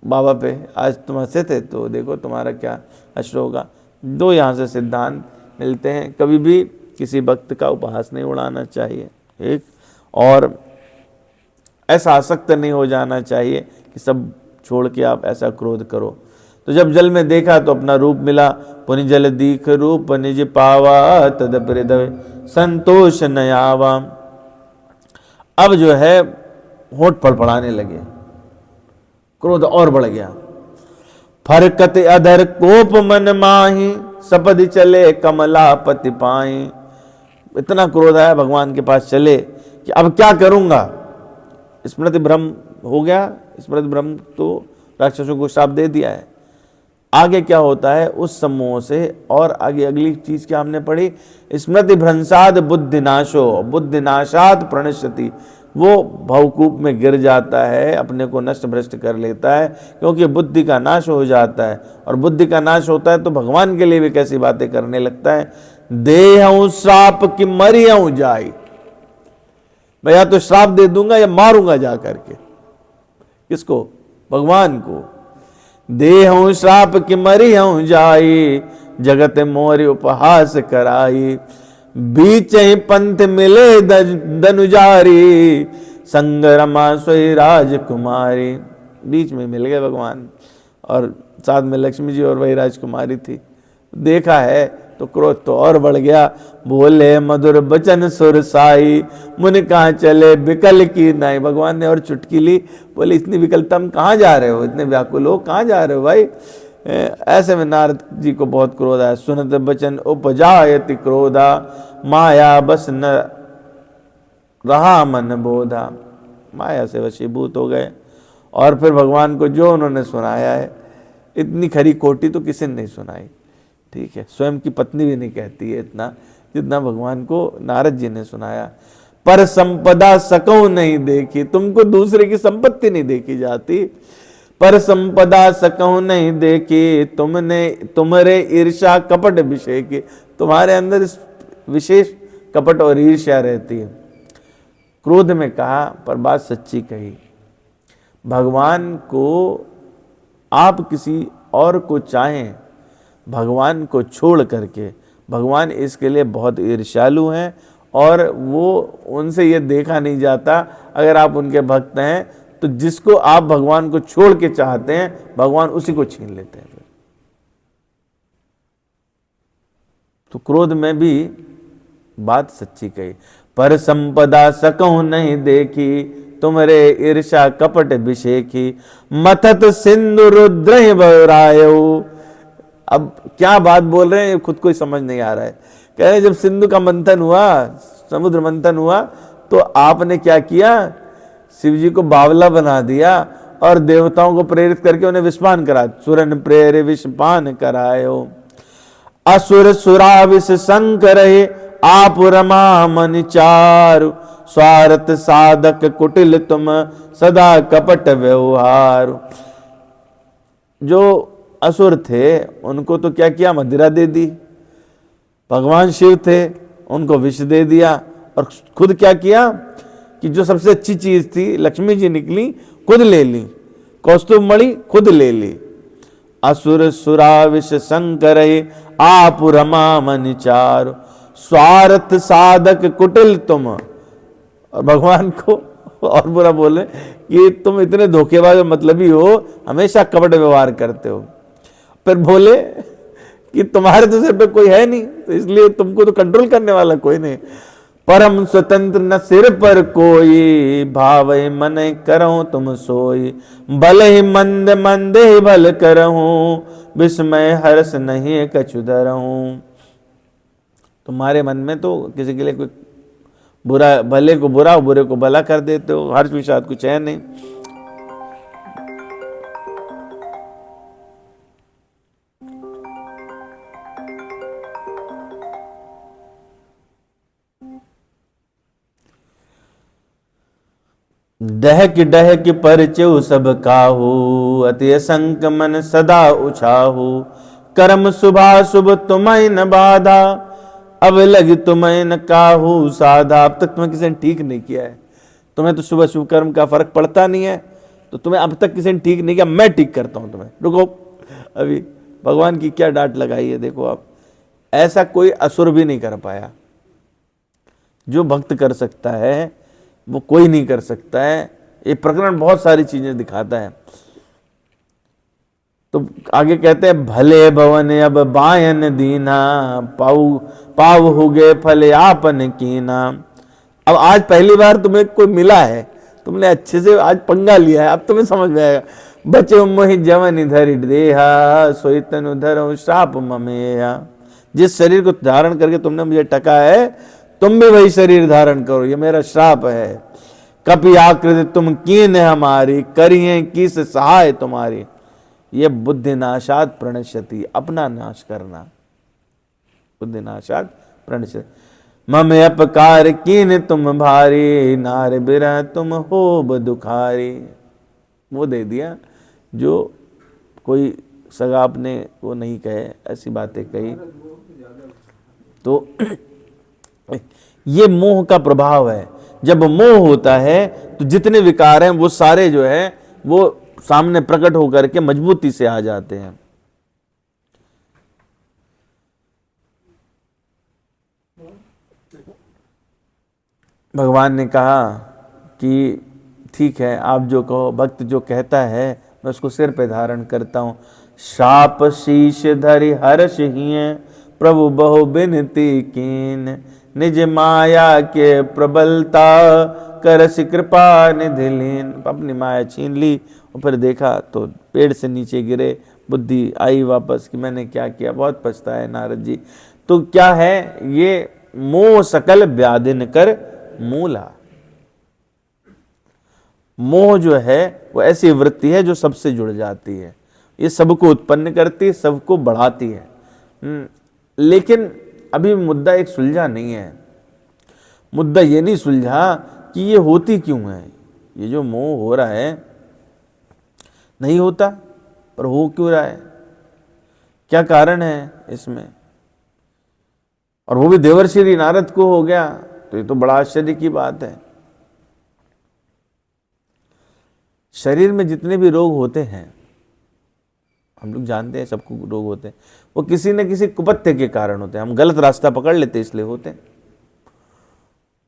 बाबा पे, आज तुम हंसे थे तो देखो तुम्हारा क्या हश्र होगा। दो यहाँ से सिद्धांत मिलते हैं, कभी भी किसी भक्त का उपहास नहीं उड़ाना चाहिए, एक, और ऐसा आसक्त नहीं हो जाना चाहिए कि सब छोड़ के आप ऐसा क्रोध करो। तो जब जल में देखा तो अपना रूप मिला, पुनि जल दीख रूप निज पावा, तदप हृदय संतोष नयावा। अब जो है होठ फड़फड़ाने लगे, क्रोध और बढ़ गया। फरकत अधर कोप मन माही, सपद चले कमलापति पाई। इतना क्रोध आया, भगवान के पास चले कि अब क्या करूंगा। स्मृति भ्रम हो गया, स्मृति भ्रम तो राक्षसों को श्राप दे दिया है। आगे क्या होता है उस सम्मोह से, और आगे अगली चीज क्या हमने पढ़ी, स्मृति भ्रंशाद बुद्धिनाशो, बुद्धिनाशात प्रणश्यति। वो भवकूप में गिर जाता है, अपने को नष्ट भ्रष्ट कर लेता है, क्योंकि बुद्धि का नाश हो जाता है। और बुद्धि का नाश होता है तो भगवान के लिए भी कैसी बातें करने लगता है। देहऊं श्राप की मरियऊं जाई, मैं या तो श्राप दे दूंगा या मारूंगा जा करके। किसको, भगवान को। देहऊं श्राप की मरियऊं जाई, जगत मोरी उपहास कराई। बीच ही पंथ मिले धनुजारी, संग रमा सोई राजकुमारी। बीच में मिल गए भगवान, और साथ में लक्ष्मी जी और वही राजकुमारी थी। देखा है तो क्रोध तो और बढ़ गया। बोले मधुर बचन सुर साई, मुनि कहाँ चले विकल की नाई। भगवान ने और चुटकी ली, बोले इतनी विकलता में कहाँ जा रहे हो, इतने व्याकुल हो, कहाँ जा रहे हो भाई। ऐसे में नारद जी को बहुत क्रोध आया। सुनत बचन उपजायति क्रोधा, माया बस न रहा मन बोधा। माया से वशीभूत हो गए। और फिर भगवान को जो उन्होंने सुनाया है, इतनी खरी कोटि तो किसी ने नहीं सुनाई, ठीक है, स्वयं की पत्नी भी नहीं कहती है इतना जितना भगवान को नारद जी ने सुनाया। पर संपदा सकऊं नहीं देखी, तुमको दूसरे की संपत्ति नहीं देखी जाती। पर संपदा सकऊं नहीं देखी, तुमने तुम्हारे ईर्ष्या कपट विषय की, तुम्हारे अंदर विशेष कपट और ईर्ष्या रहती है। क्रोध में कहा पर बात सच्ची कही। भगवान को आप किसी और को चाहें, भगवान को छोड़ करके, भगवान इसके लिए बहुत ईर्ष्यालु हैं, और वो उनसे ये देखा नहीं जाता। अगर आप उनके भक्त हैं तो जिसको आप भगवान को छोड़ के चाहते हैं, भगवान उसी को छीन लेते हैं। तो क्रोध में भी बात सच्ची कही। पर संपदा सकऊं नहीं देखी, तुम्हारे ईर्षा कपट विषेखी। मथत सिंधु रुद्र बरायो, अब क्या बात बोल रहे हैं खुद को ही समझ नहीं आ रहा है। कह रहे हैं जब सिंधु का मंथन हुआ, समुद्र मंथन हुआ, तो आपने क्या किया, शिव जी को बावला बना दिया और देवताओं को प्रेरित करके उन्हें विषपान करा, सुरन प्रेरे विषपान करायो। असुर सुरा विष संकर आप रमा मन चारु, स्वार्थ साधक कुटिल तुम सदा कपट व्यवहार। जो असुर थे उनको तो क्या किया, मदिरा दे दी। भगवान शिव थे उनको विष दे दिया, और खुद क्या किया कि जो सबसे अच्छी चीज थी लक्ष्मी जी निकली, खुद ले ली, कौस्तुभ मणि खुद ले ली। असुर सुरा विष संकर आप रमा मन चारु, स्वार्थ साधक कुटिल तुम। और भगवान को और बुरा बोले कि तुम इतने धोखेबाज और मतलबी हो, हमेशा कपट व्यवहार करते हो। फिर बोले कि तुम्हारे तो सिर पे कोई है नहीं, तो इसलिए तुमको तो कंट्रोल करने वाला कोई नहीं। परम स्वतंत्र न सिर पर कोई, भावे मन करहु तुम सोई। भले ही मंद मंदे भल करहूं, विस्मय हर्ष नहीं कछु धरहूं। तुम्हारे मन में तो किसी के लिए कोई बुरा, भले को बुरा बुरे को भला कर देते हो, हर्ष विषाद कुछ है नहीं। दहक डहक परचो सब काहू, अति असंक मन सदा उछाहू। कर्म शुभा शुभ तुम्हें न बाधा, अब लग तुम्हें न काहू साधा। अब तक तुम्हें किसी ने ठीक नहीं किया है, तुम्हें तो शुभ शुभ कर्म का फर्क पड़ता नहीं है, तो तुम्हें अब तक किसी ने ठीक नहीं किया, मैं ठीक करता हूं तुम्हें। रुको, अभी भगवान की क्या डांट लगाई है देखो आप। ऐसा कोई असुर भी नहीं कर पाया, जो भक्त कर सकता है वो कोई नहीं कर सकता है। ये प्रकरण बहुत सारी चीजें दिखाता है। तो आगे कहते हैं भले भवन अब बायन दीना, पाव हो गए फले आपन कीना। अब आज पहली बार तुम्हें कोई मिला है, तुमने अच्छे से आज पंगा लिया है, अब तुम्हें समझ में आएगा। बचे मोहि जवन इधर देहा, सोई तनु धरो श्राप ममेया। जिस शरीर को धारण करके तुमने मुझे टका है, तुम भी वही शरीर धारण करो, ये मेरा श्राप है। कपि आकृति तुम कीन हमारी, करिए किस सहाय तुम्हारी। ये बुद्धि नाशात प्रणश्यति, अपना नाश करना, बुद्धि नाशात प्रणश्यति। मम अपकार कीन तुम भारी, नार बिरह तुम हो दुखारी। वो दे दिया जो कोई सगा अपने वो नहीं कहे, ऐसी बातें कही। तो ये मोह का प्रभाव है। जब मोह होता है तो जितने विकार हैं वो सारे जो है वो सामने प्रकट होकर के मजबूती से आ जाते हैं। भगवान ने कहा कि ठीक है, आप जो कहो, भक्त जो कहता है मैं उसको सिर पे धारण करता हूं। शाप शीश धरि हर्ष हिय, प्रभु बहु बिनती कीन। निज माया के प्रबलता, करस कृपा निधि लीन। अपनी माया छीन ली और फिर देखा तो पेड़ से नीचे गिरे, बुद्धि आई वापस कि मैंने क्या किया, बहुत पछताए नारद जी। तो क्या है ये मोह सकल व्याधिन कर मूला। मोह जो है वो ऐसी वृत्ति है जो सबसे जुड़ जाती है, ये सबको उत्पन्न करती है, सबको बढ़ाती है। लेकिन अभी मुद्दा एक सुलझा नहीं है। मुद्दा ये नहीं सुलझा कि ये होती क्यों है, ये जो मोह हो रहा है नहीं होता पर हो क्यों रहा है, क्या कारण है इसमें। और वो भी देवर्षि नारद को हो गया, तो ये तो बड़ा आश्चर्य की बात है। शरीर में जितने भी रोग होते हैं, हम लोग जानते हैं सबको रोग होते हैं, वो किसी न किसी कुपथ्य के कारण होते हैं। हम गलत रास्ता पकड़ लेते इसलिए होते हैं।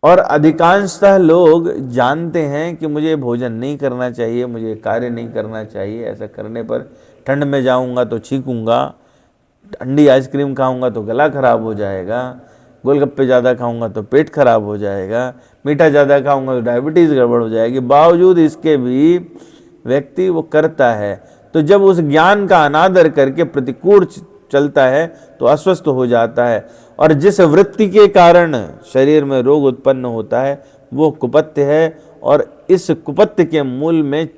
और अधिकांशतः लोग जानते हैं कि मुझे भोजन नहीं करना चाहिए, मुझे कार्य नहीं करना चाहिए, ऐसा करने पर ठंड में जाऊंगा तो छींकूंगा, ठंडी आइसक्रीम खाऊंगा तो गला खराब हो जाएगा, गोलगप्पे ज़्यादा खाऊंगा तो पेट खराब हो जाएगा, मीठा ज़्यादा खाऊंगा तो डायबिटीज़ गड़बड़ हो जाएगी। बावजूद इसके भी व्यक्ति वो करता है। तो जब उस ज्ञान का अनादर करके प्रतिकूल चलता है तो अस्वस्थ हो जाता है, और जिस वृत्ति के कारण शरीर में रोग उत्पन्न होता है वो कुपथ्य है, और इस कुपथ्य के मूल में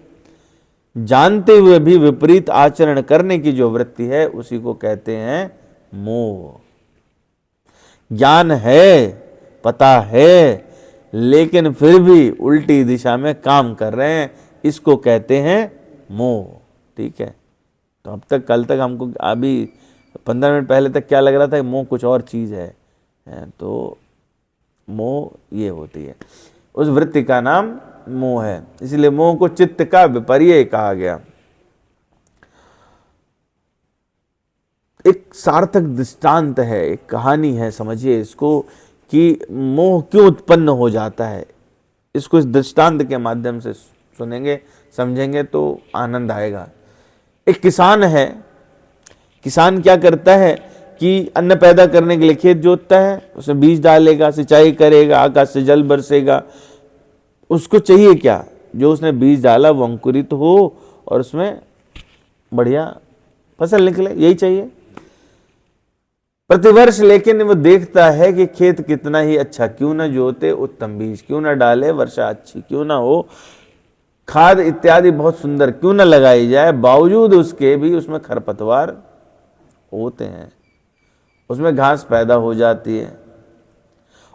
जानते हुए भी विपरीत आचरण करने की जो वृत्ति है उसी को कहते हैं मोह। ज्ञान है, पता है, लेकिन फिर भी उल्टी दिशा में काम कर रहे हैं, इसको कहते हैं मोह। ठीक है, तो अब तक कल तक हमको अभी 15 मिनट पहले तक क्या लग रहा था कि मोह कुछ और चीज़ है, तो मोह ये होती है, उस वृत्ति का नाम मोह है। इसलिए मोह को चित्त का विपर्य कहा गया। एक सार्थक दृष्टांत है, एक कहानी है, समझिए इसको कि मोह क्यों उत्पन्न हो जाता है। इसको इस दृष्टांत के माध्यम से सुनेंगे, समझेंगे तो आनंद आएगा। एक किसान है, किसान क्या करता है कि अन्न पैदा करने के लिए खेत जोतता है, उसमें बीज डालेगा, सिंचाई करेगा, आकाश से जल बरसेगा। उसको चाहिए क्या? जो उसने बीज डाला वो अंकुरित हो और उसमें बढ़िया फसल निकले, यही चाहिए प्रतिवर्ष। लेकिन वो देखता है कि खेत कितना ही अच्छा क्यों ना जोते, उत्तम बीज क्यों ना डाले, वर्षा अच्छी क्यों ना हो, खाद इत्यादि बहुत सुंदर क्यों ना लगाई जाए, बावजूद उसके भी उसमें खरपतवार होते हैं, उसमें घास पैदा हो जाती है।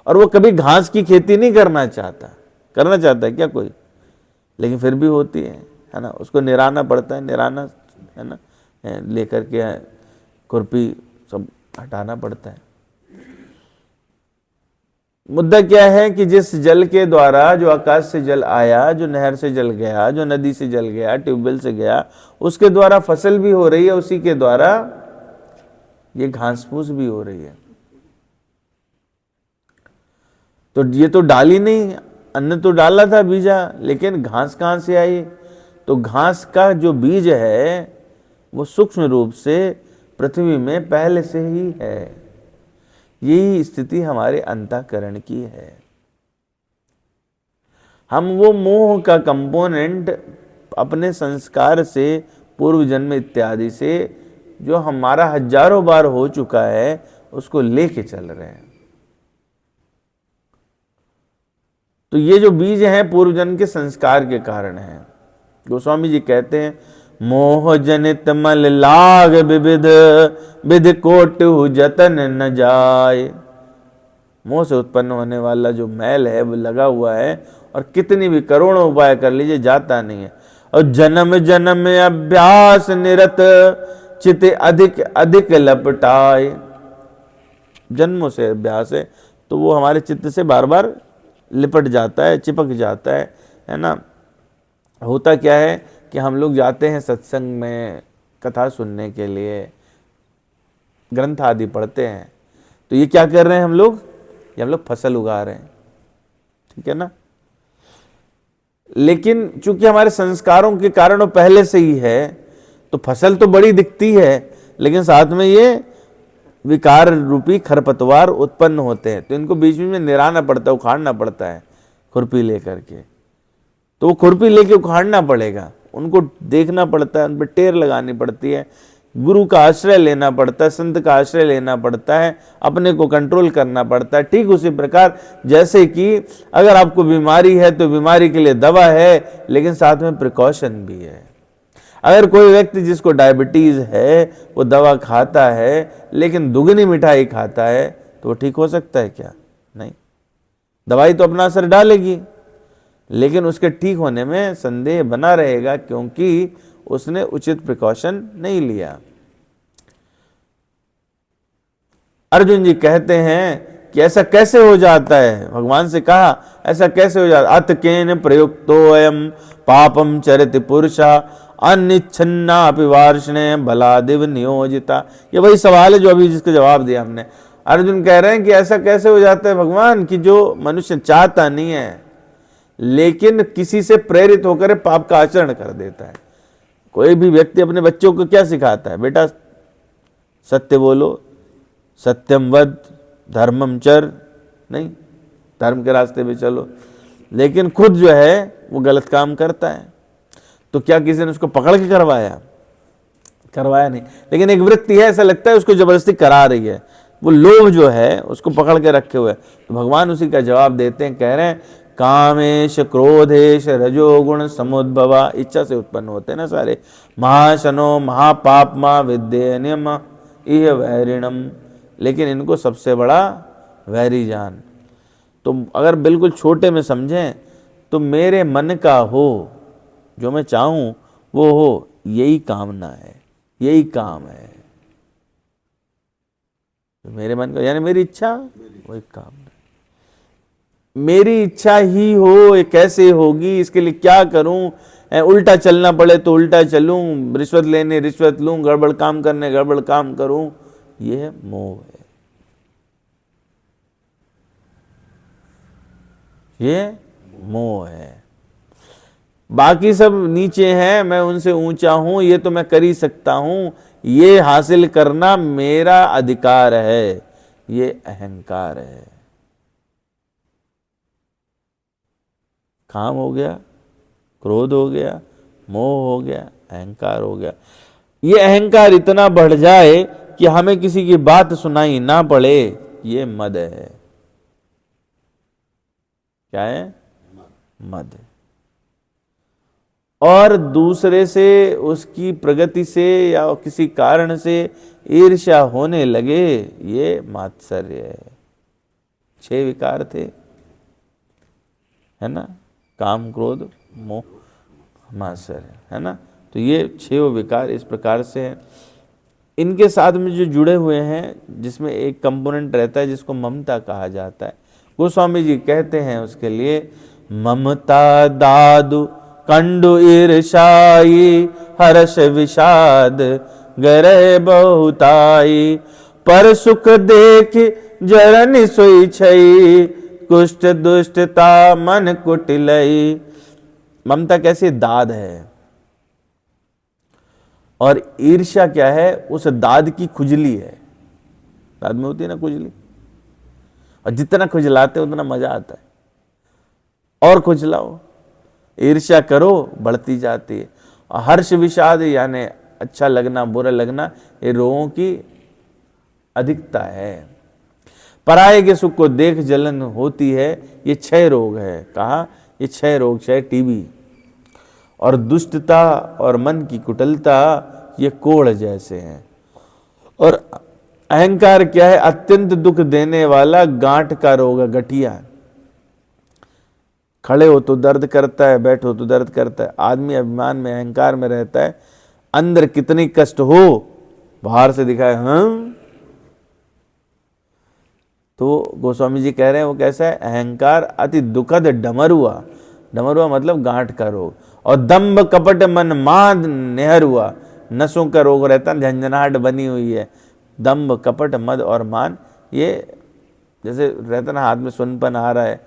और वो कभी घास की खेती नहीं करना चाहता है क्या कोई, लेकिन फिर भी होती है ना, उसको निराना पड़ता है, निराना है ना, लेकर के खुरपी सब हटाना पड़ता है। मुद्दा क्या है कि जिस जल के द्वारा, जो आकाश से जल आया, जो नहर से जल गया, जो नदी से जल गया, ट्यूबवेल से गया, उसके द्वारा फसल भी हो रही है, उसी के द्वारा ये घास फूस भी हो रही है। तो ये तो डाली नहीं, अन्न तो डाला था बीजा, लेकिन घास कहाँ से आई? तो घास का जो बीज है वो सूक्ष्म रूप से पृथ्वी में पहले से ही है। यही स्थिति हमारे अंतःकरण की है। हम वो मोह का कंपोनेंट अपने संस्कार से, पूर्व जन्म इत्यादि से, जो हमारा हजारों बार हो चुका है, उसको लेके चल रहे हैं। तो ये जो बीज हैं पूर्व जन्म के संस्कार के कारण हैं। गोस्वामी जी कहते हैं, मोह जनित मल लाग विविध, विधि कोटि जतन न जाय। मोह से उत्पन्न होने वाला जो मैल है वो लगा हुआ है, और कितनी भी करोड़ों उपाय कर लीजिए जाता नहीं है। और जन्म जन्म में अभ्यास निरत, चित अधिक अधिक लपटाए। जन्मों से अभ्यास है तो वो हमारे चित्त से बार बार लिपट जाता है, चिपक जाता है ना। होता क्या है कि हम लोग जाते हैं सत्संग में कथा सुनने के लिए, ग्रंथ आदि पढ़ते हैं, तो ये क्या कर रहे हैं हम लोग? ये हम लोग फसल उगा रहे हैं, ठीक है ना। लेकिन चूंकि हमारे संस्कारों के कारण वो पहले से ही है, तो फसल तो बड़ी दिखती है, लेकिन साथ में ये विकार रूपी खरपतवार उत्पन्न होते हैं। तो इनको बीच में निराना पड़ता है, उखाड़ना पड़ता है खुरपी लेकर के। तो वो खुरपी लेके उखाड़ना पड़ेगा, उनको देखना पड़ता है, उन पर टेर लगानी पड़ती है, गुरु का आश्रय लेना पड़ता है, संत का आश्रय लेना पड़ता है, अपने को कंट्रोल करना पड़ता है। ठीक उसी प्रकार जैसे कि अगर आपको बीमारी है तो बीमारी के लिए दवा है, लेकिन साथ में प्रिकॉशन भी है। अगर कोई व्यक्ति जिसको डायबिटीज है वो दवा खाता है लेकिन दुगनी मिठाई खाता है, तो वो ठीक हो सकता है क्या? नहीं। दवाई तो अपना असर डालेगी, लेकिन उसके ठीक होने में संदेह बना रहेगा, क्योंकि उसने उचित प्रिकॉशन नहीं लिया। अर्जुन जी कहते हैं कि ऐसा कैसे हो जाता है? भगवान से कहा ऐसा कैसे हो जाता? अत केन प्रयुक्तो अयम पापम चरित पुरुषा अनिच्छन्ना अपिवार्षणे बलादिव नियोजिता। ये वही सवाल है जो अभी जिसका जवाब दिया हमने। अर्जुन कह रहे हैं कि ऐसा कैसे हो जाता है भगवान कि जो मनुष्य चाहता नहीं है लेकिन किसी से प्रेरित होकर पाप का आचरण कर देता है। कोई भी व्यक्ति अपने बच्चों को क्या सिखाता है? बेटा सत्य बोलो, सत्यम वद, धर्मम चर, नहीं, धर्म के रास्ते पे चलो, लेकिन खुद जो है वो गलत काम करता है। तो क्या किसी ने उसको पकड़ के करवाया? करवाया नहीं, लेकिन एक वृत्ति है, ऐसा लगता है उसको जबरदस्ती करा रही है, वो लोभ जो है उसको पकड़ के रखे हुए है। तो भगवान उसी का जवाब देते हैं, कह रहे हैं कामेश क्रोधेश रजोगुण समुद्भवा, इच्छा से उत्पन्न होते हैं ना सारे। महाशनो महापापमा विद्येन्यम इह वैरिणम, लेकिन इनको सबसे बड़ा वैरी जान। तो अगर बिल्कुल छोटे में समझें तो मेरे मन का हो, जो मैं चाहूं वो हो, यही कामना है, यही काम है। तो मेरे मन का यानी मेरी इच्छा, वही कामना। मेरी इच्छा ही हो, ये कैसे होगी, इसके लिए क्या करूं, उल्टा चलना पड़े तो उल्टा चलूं, रिश्वत लेने रिश्वत लूं, गड़बड़ काम करने गड़बड़ काम करूं, यह मोह है, ये मोह है। बाकी सब नीचे हैं, मैं उनसे ऊंचा हूं, ये तो मैं कर ही सकता हूं, ये हासिल करना मेरा अधिकार है, ये अहंकार है। काम हो गया, क्रोध हो गया, मोह हो गया, अहंकार हो गया। ये अहंकार इतना बढ़ जाए कि हमें किसी की बात सुनाई ना पड़े, ये मद है। क्या है? मद। और दूसरे से, उसकी प्रगति से या किसी कारण से ईर्ष्या होने लगे, ये मात्सर्य है। 6 विकार थे, है ना, काम क्रोध मोह मात्सर्य, है ना। तो ये 6 विकार इस प्रकार से हैं। इनके साथ में जो जुड़े हुए हैं, जिसमें एक कंपोनेंट रहता है जिसको ममता कहा जाता है। गोस्वामी जी कहते हैं उसके लिए, ममता दादु कंडु ईर्षाई हर्ष विषाद गरे बहुताई, पर सुख देख जरन सोई छई, कुष्ठ दुष्टता मन कुटिलई। ममता कैसी दाद है, और ईर्ष्या क्या है? उस दाद की खुजली है। दाद में होती है ना खुजली, और जितना खुजलाते उतना मजा आता है, और खुजलाओ, ईर्ष्या करो, बढ़ती जाती है। और हर्ष विषाद यानी अच्छा लगना बुरा लगना, ये रोगों की अधिकता है। पराये के सुख को देख जलन होती है, ये 6 रोग है। कहा? ये 6 रोग, 6 टीबी। और दुष्टता और मन की कुटिलता, ये कोढ़ जैसे हैं। और अहंकार क्या है? अत्यंत दुख देने वाला गांठ का रोग है, गठिया। खड़े हो तो दर्द करता है, बैठो तो दर्द करता है। आदमी अभिमान में, अहंकार में रहता है, अंदर कितनी कष्ट हो, बाहर से दिखाए हम। तो गोस्वामी जी कह रहे हैं वो कैसा है? अहंकार अति दुखद डमरुआ। डमरुआ मतलब गांठ का रोग। और दंभ कपट मन माद नेहरुआ, नसों का रोग रहता है, झंझनाहट बनी हुई है। दंभ कपट मद और मान, ये जैसे रहता ना, हाथ में सुनपन आ रहा है।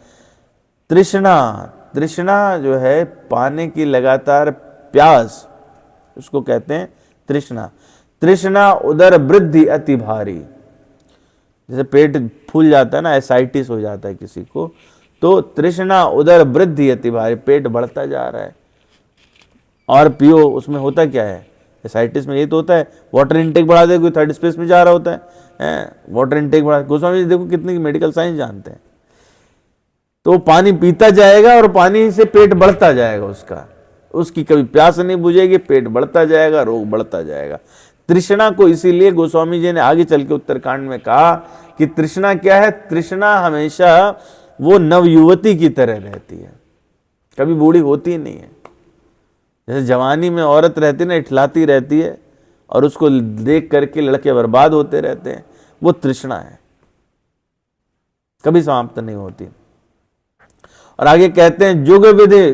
तृष्णा, तृष्णा जो है पाने की लगातार प्यास, उसको कहते हैं तृष्णा। तृष्णा उदर वृद्धि अति भारी, जैसे पेट फूल जाता है ना, एसाइटिस हो जाता है किसी को, तो तृष्णा उदर वृद्धि अति भारी, पेट बढ़ता जा रहा है। और पियो, उसमें होता क्या है? एसाइटिस में ये तो होता है, वाटर इनटेक बढ़ा दे, कोई थर्ड स्पेस में जा रहा होता है, वाटर इनटेक बढ़ा। गोस्वामी जी देखो कितनी मेडिकल साइंस जानते हैं। तो पानी पीता जाएगा और पानी से पेट बढ़ता जाएगा उसका, उसकी कभी प्यास नहीं बुझेगी, पेट बढ़ता जाएगा, रोग बढ़ता जाएगा। तृष्णा को इसीलिए गोस्वामी जी ने आगे चल के उत्तरकांड में कहा कि तृष्णा क्या है? तृष्णा हमेशा वो नवयुवती की तरह रहती है, कभी बूढ़ी होती नहीं है। जैसे जवानी में औरत रहती है ना, इठलाती रहती है, और उसको देख करके लड़के बर्बाद होते रहते हैं, वो तृष्णा है, कभी समाप्त नहीं होती। और आगे कहते हैं, जुग विधि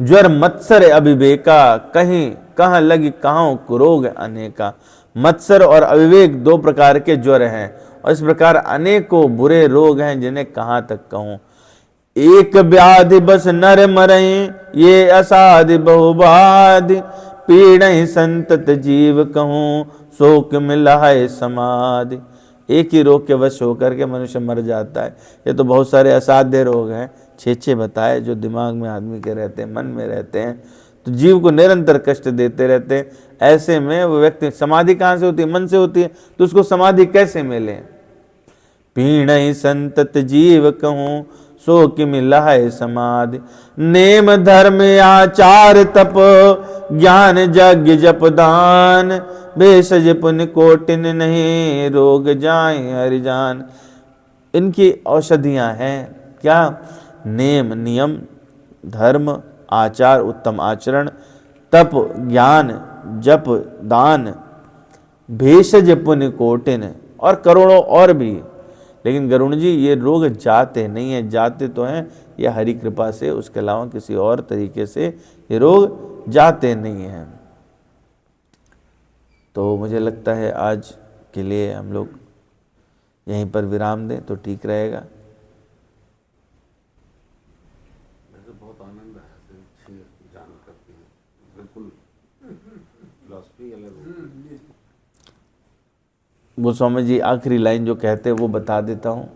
ज्वर मत्सर अविवेका, कहीं कहाँ लगी कहाँ कुरोग अनेका। मत्सर और अविवेक 2 प्रकार के ज्वर हैं, और इस प्रकार अनेकों बुरे रोग हैं, जिन्हें कहाँ तक कहूँ। एक व्याधि बस नर मरई, ये असाधि बहुबाधि, पीड़ई संतत जीव कहूँ, शोक मिला है समाधि। एक ही रोग के वश होकर के मनुष्य मर जाता है। ये तो बहुत सारे असाध्य रोग हैं, 6 बताए, जो दिमाग में आदमी के रहते हैं, मन में रहते हैं। तो जीव को निरंतर कष्ट देते रहते हैं। ऐसे में वो व्यक्ति, समाधि कहाँ से होती है? मन से होती है, तो उसको समाधि कैसे मिले? पीण संतत जीव कहूँ सो कि मिला है समाधि, नेम धर्म आचार तप ज्ञान यज्ञ जप दान, भेषज पुण्य कोटिन नहीं रोग जाए हरिजान। इनकी औषधियां हैं क्या? नेम नियम, धर्म आचार उत्तम आचरण, तप ज्ञान जप दान, भेषज पुण्य कोटिन, और करोड़ों और भी। लेकिन गरुण जी ये रोग जाते नहीं हैं, जाते तो हैं ये हरि कृपा से, उसके अलावा किसी और तरीके से ये रोग जाते नहीं हैं। तो मुझे लगता है आज के लिए हम लोग यहीं पर विराम दें तो ठीक रहेगा। वैसे बहुत आनंद है, अच्छी जान करती है, बिल्कुल फिलॉसफी अलग। गोस्वामी जी आखिरी लाइन जो कहते हैं वो बता देता हूँ,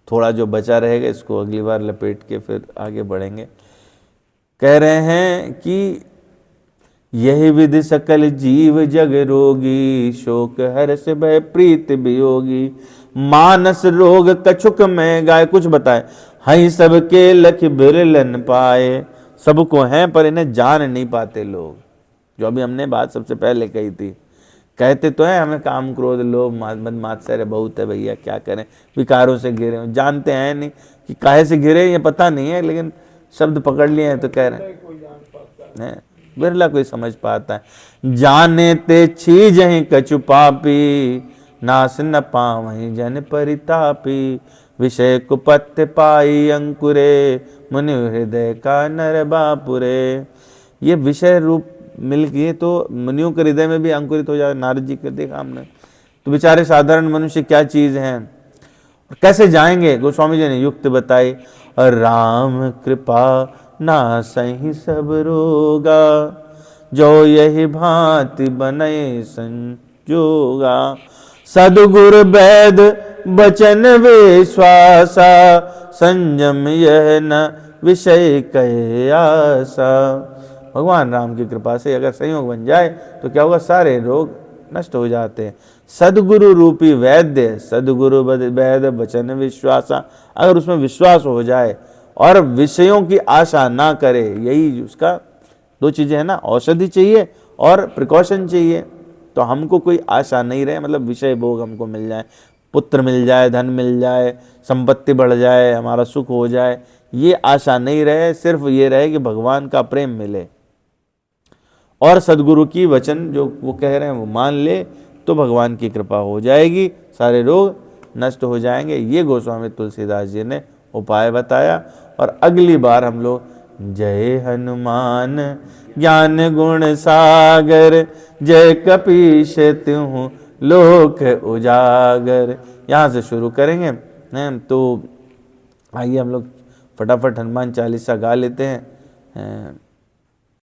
थोड़ा जो बचा रहेगा इसको अगली बार लपेट के फिर आगे बढ़ेंगे। कह रहे हैं कि यही विधि सकल जीव जग रोगी, शोक हर्ष भय प्रीत वियोगी, मानस रोग कछुक में गाय। कुछ बताए, हई सबके लख बिरलन पाए, सबको हैं पर इन्हें जान नहीं पाते लोग। जो अभी हमने बात सबसे पहले कही थी, कहते तो है हमें काम क्रोध लोभ मद मात्सर्य बहुत है भैया, क्या करें, विकारों से घिरे हो, जानते हैं नहीं कि काहे से घिरे ये पता नहीं है, लेकिन शब्द पकड़ लिए हैं तो कह रहे हैं, बिरला कोई समझ पाता है। जाने ते छीज ही कछु पापी, नास न पावहि जन परितापी, विषय कुपत्य पाई अंकुरे, मुनि हृदय का नर बापुरे। ये विषय रूप मिल गए तो मुनियों के हृदय में भी अंकुरित हो जाए। नारद जी को देखा हमने, तो बेचारे साधारण मनुष्य क्या चीज हैं, कैसे जाएंगे? गोस्वामी जी ने युक्त बताई, राम कृपा ना सही सब रोगा, जो यही भांति बने संजोगा, सदगुरु वैद बचन विश्वासा, संयम यह न विषय कहे आशा। भगवान राम की कृपा से अगर संयोग बन जाए तो क्या होगा? सारे रोग नष्ट हो जाते हैं। सदगुरु रूपी वैद्य, सदगुरु वैद वचन विश्वासा, अगर उसमें विश्वास हो जाए और विषयों की आशा ना करे, यही उसका दो चीजें है ना, औषधि चाहिए और प्रिकॉशन चाहिए। तो हमको कोई आशा नहीं रहे, मतलब विषय भोग हमको मिल जाए, पुत्र मिल जाए, धन मिल जाए, संपत्ति बढ़ जाए, हमारा सुख हो जाए, ये आशा नहीं रहे। सिर्फ ये रहे कि भगवान का प्रेम मिले और सदगुरु की वचन जो वो कह रहे हैं वो मान ले, तो भगवान की कृपा हो जाएगी, सारे रोग नष्ट हो जाएंगे। ये गोस्वामी तुलसीदास जी ने उपाय बताया। और अगली बार हम लोग जय हनुमान ज्ञान गुण सागर, जय कपीश त्यों लोक उजागर, यहाँ से शुरू करेंगे। तो आइए हम लोग फटाफट हनुमान चालीसा गा लेते हैं।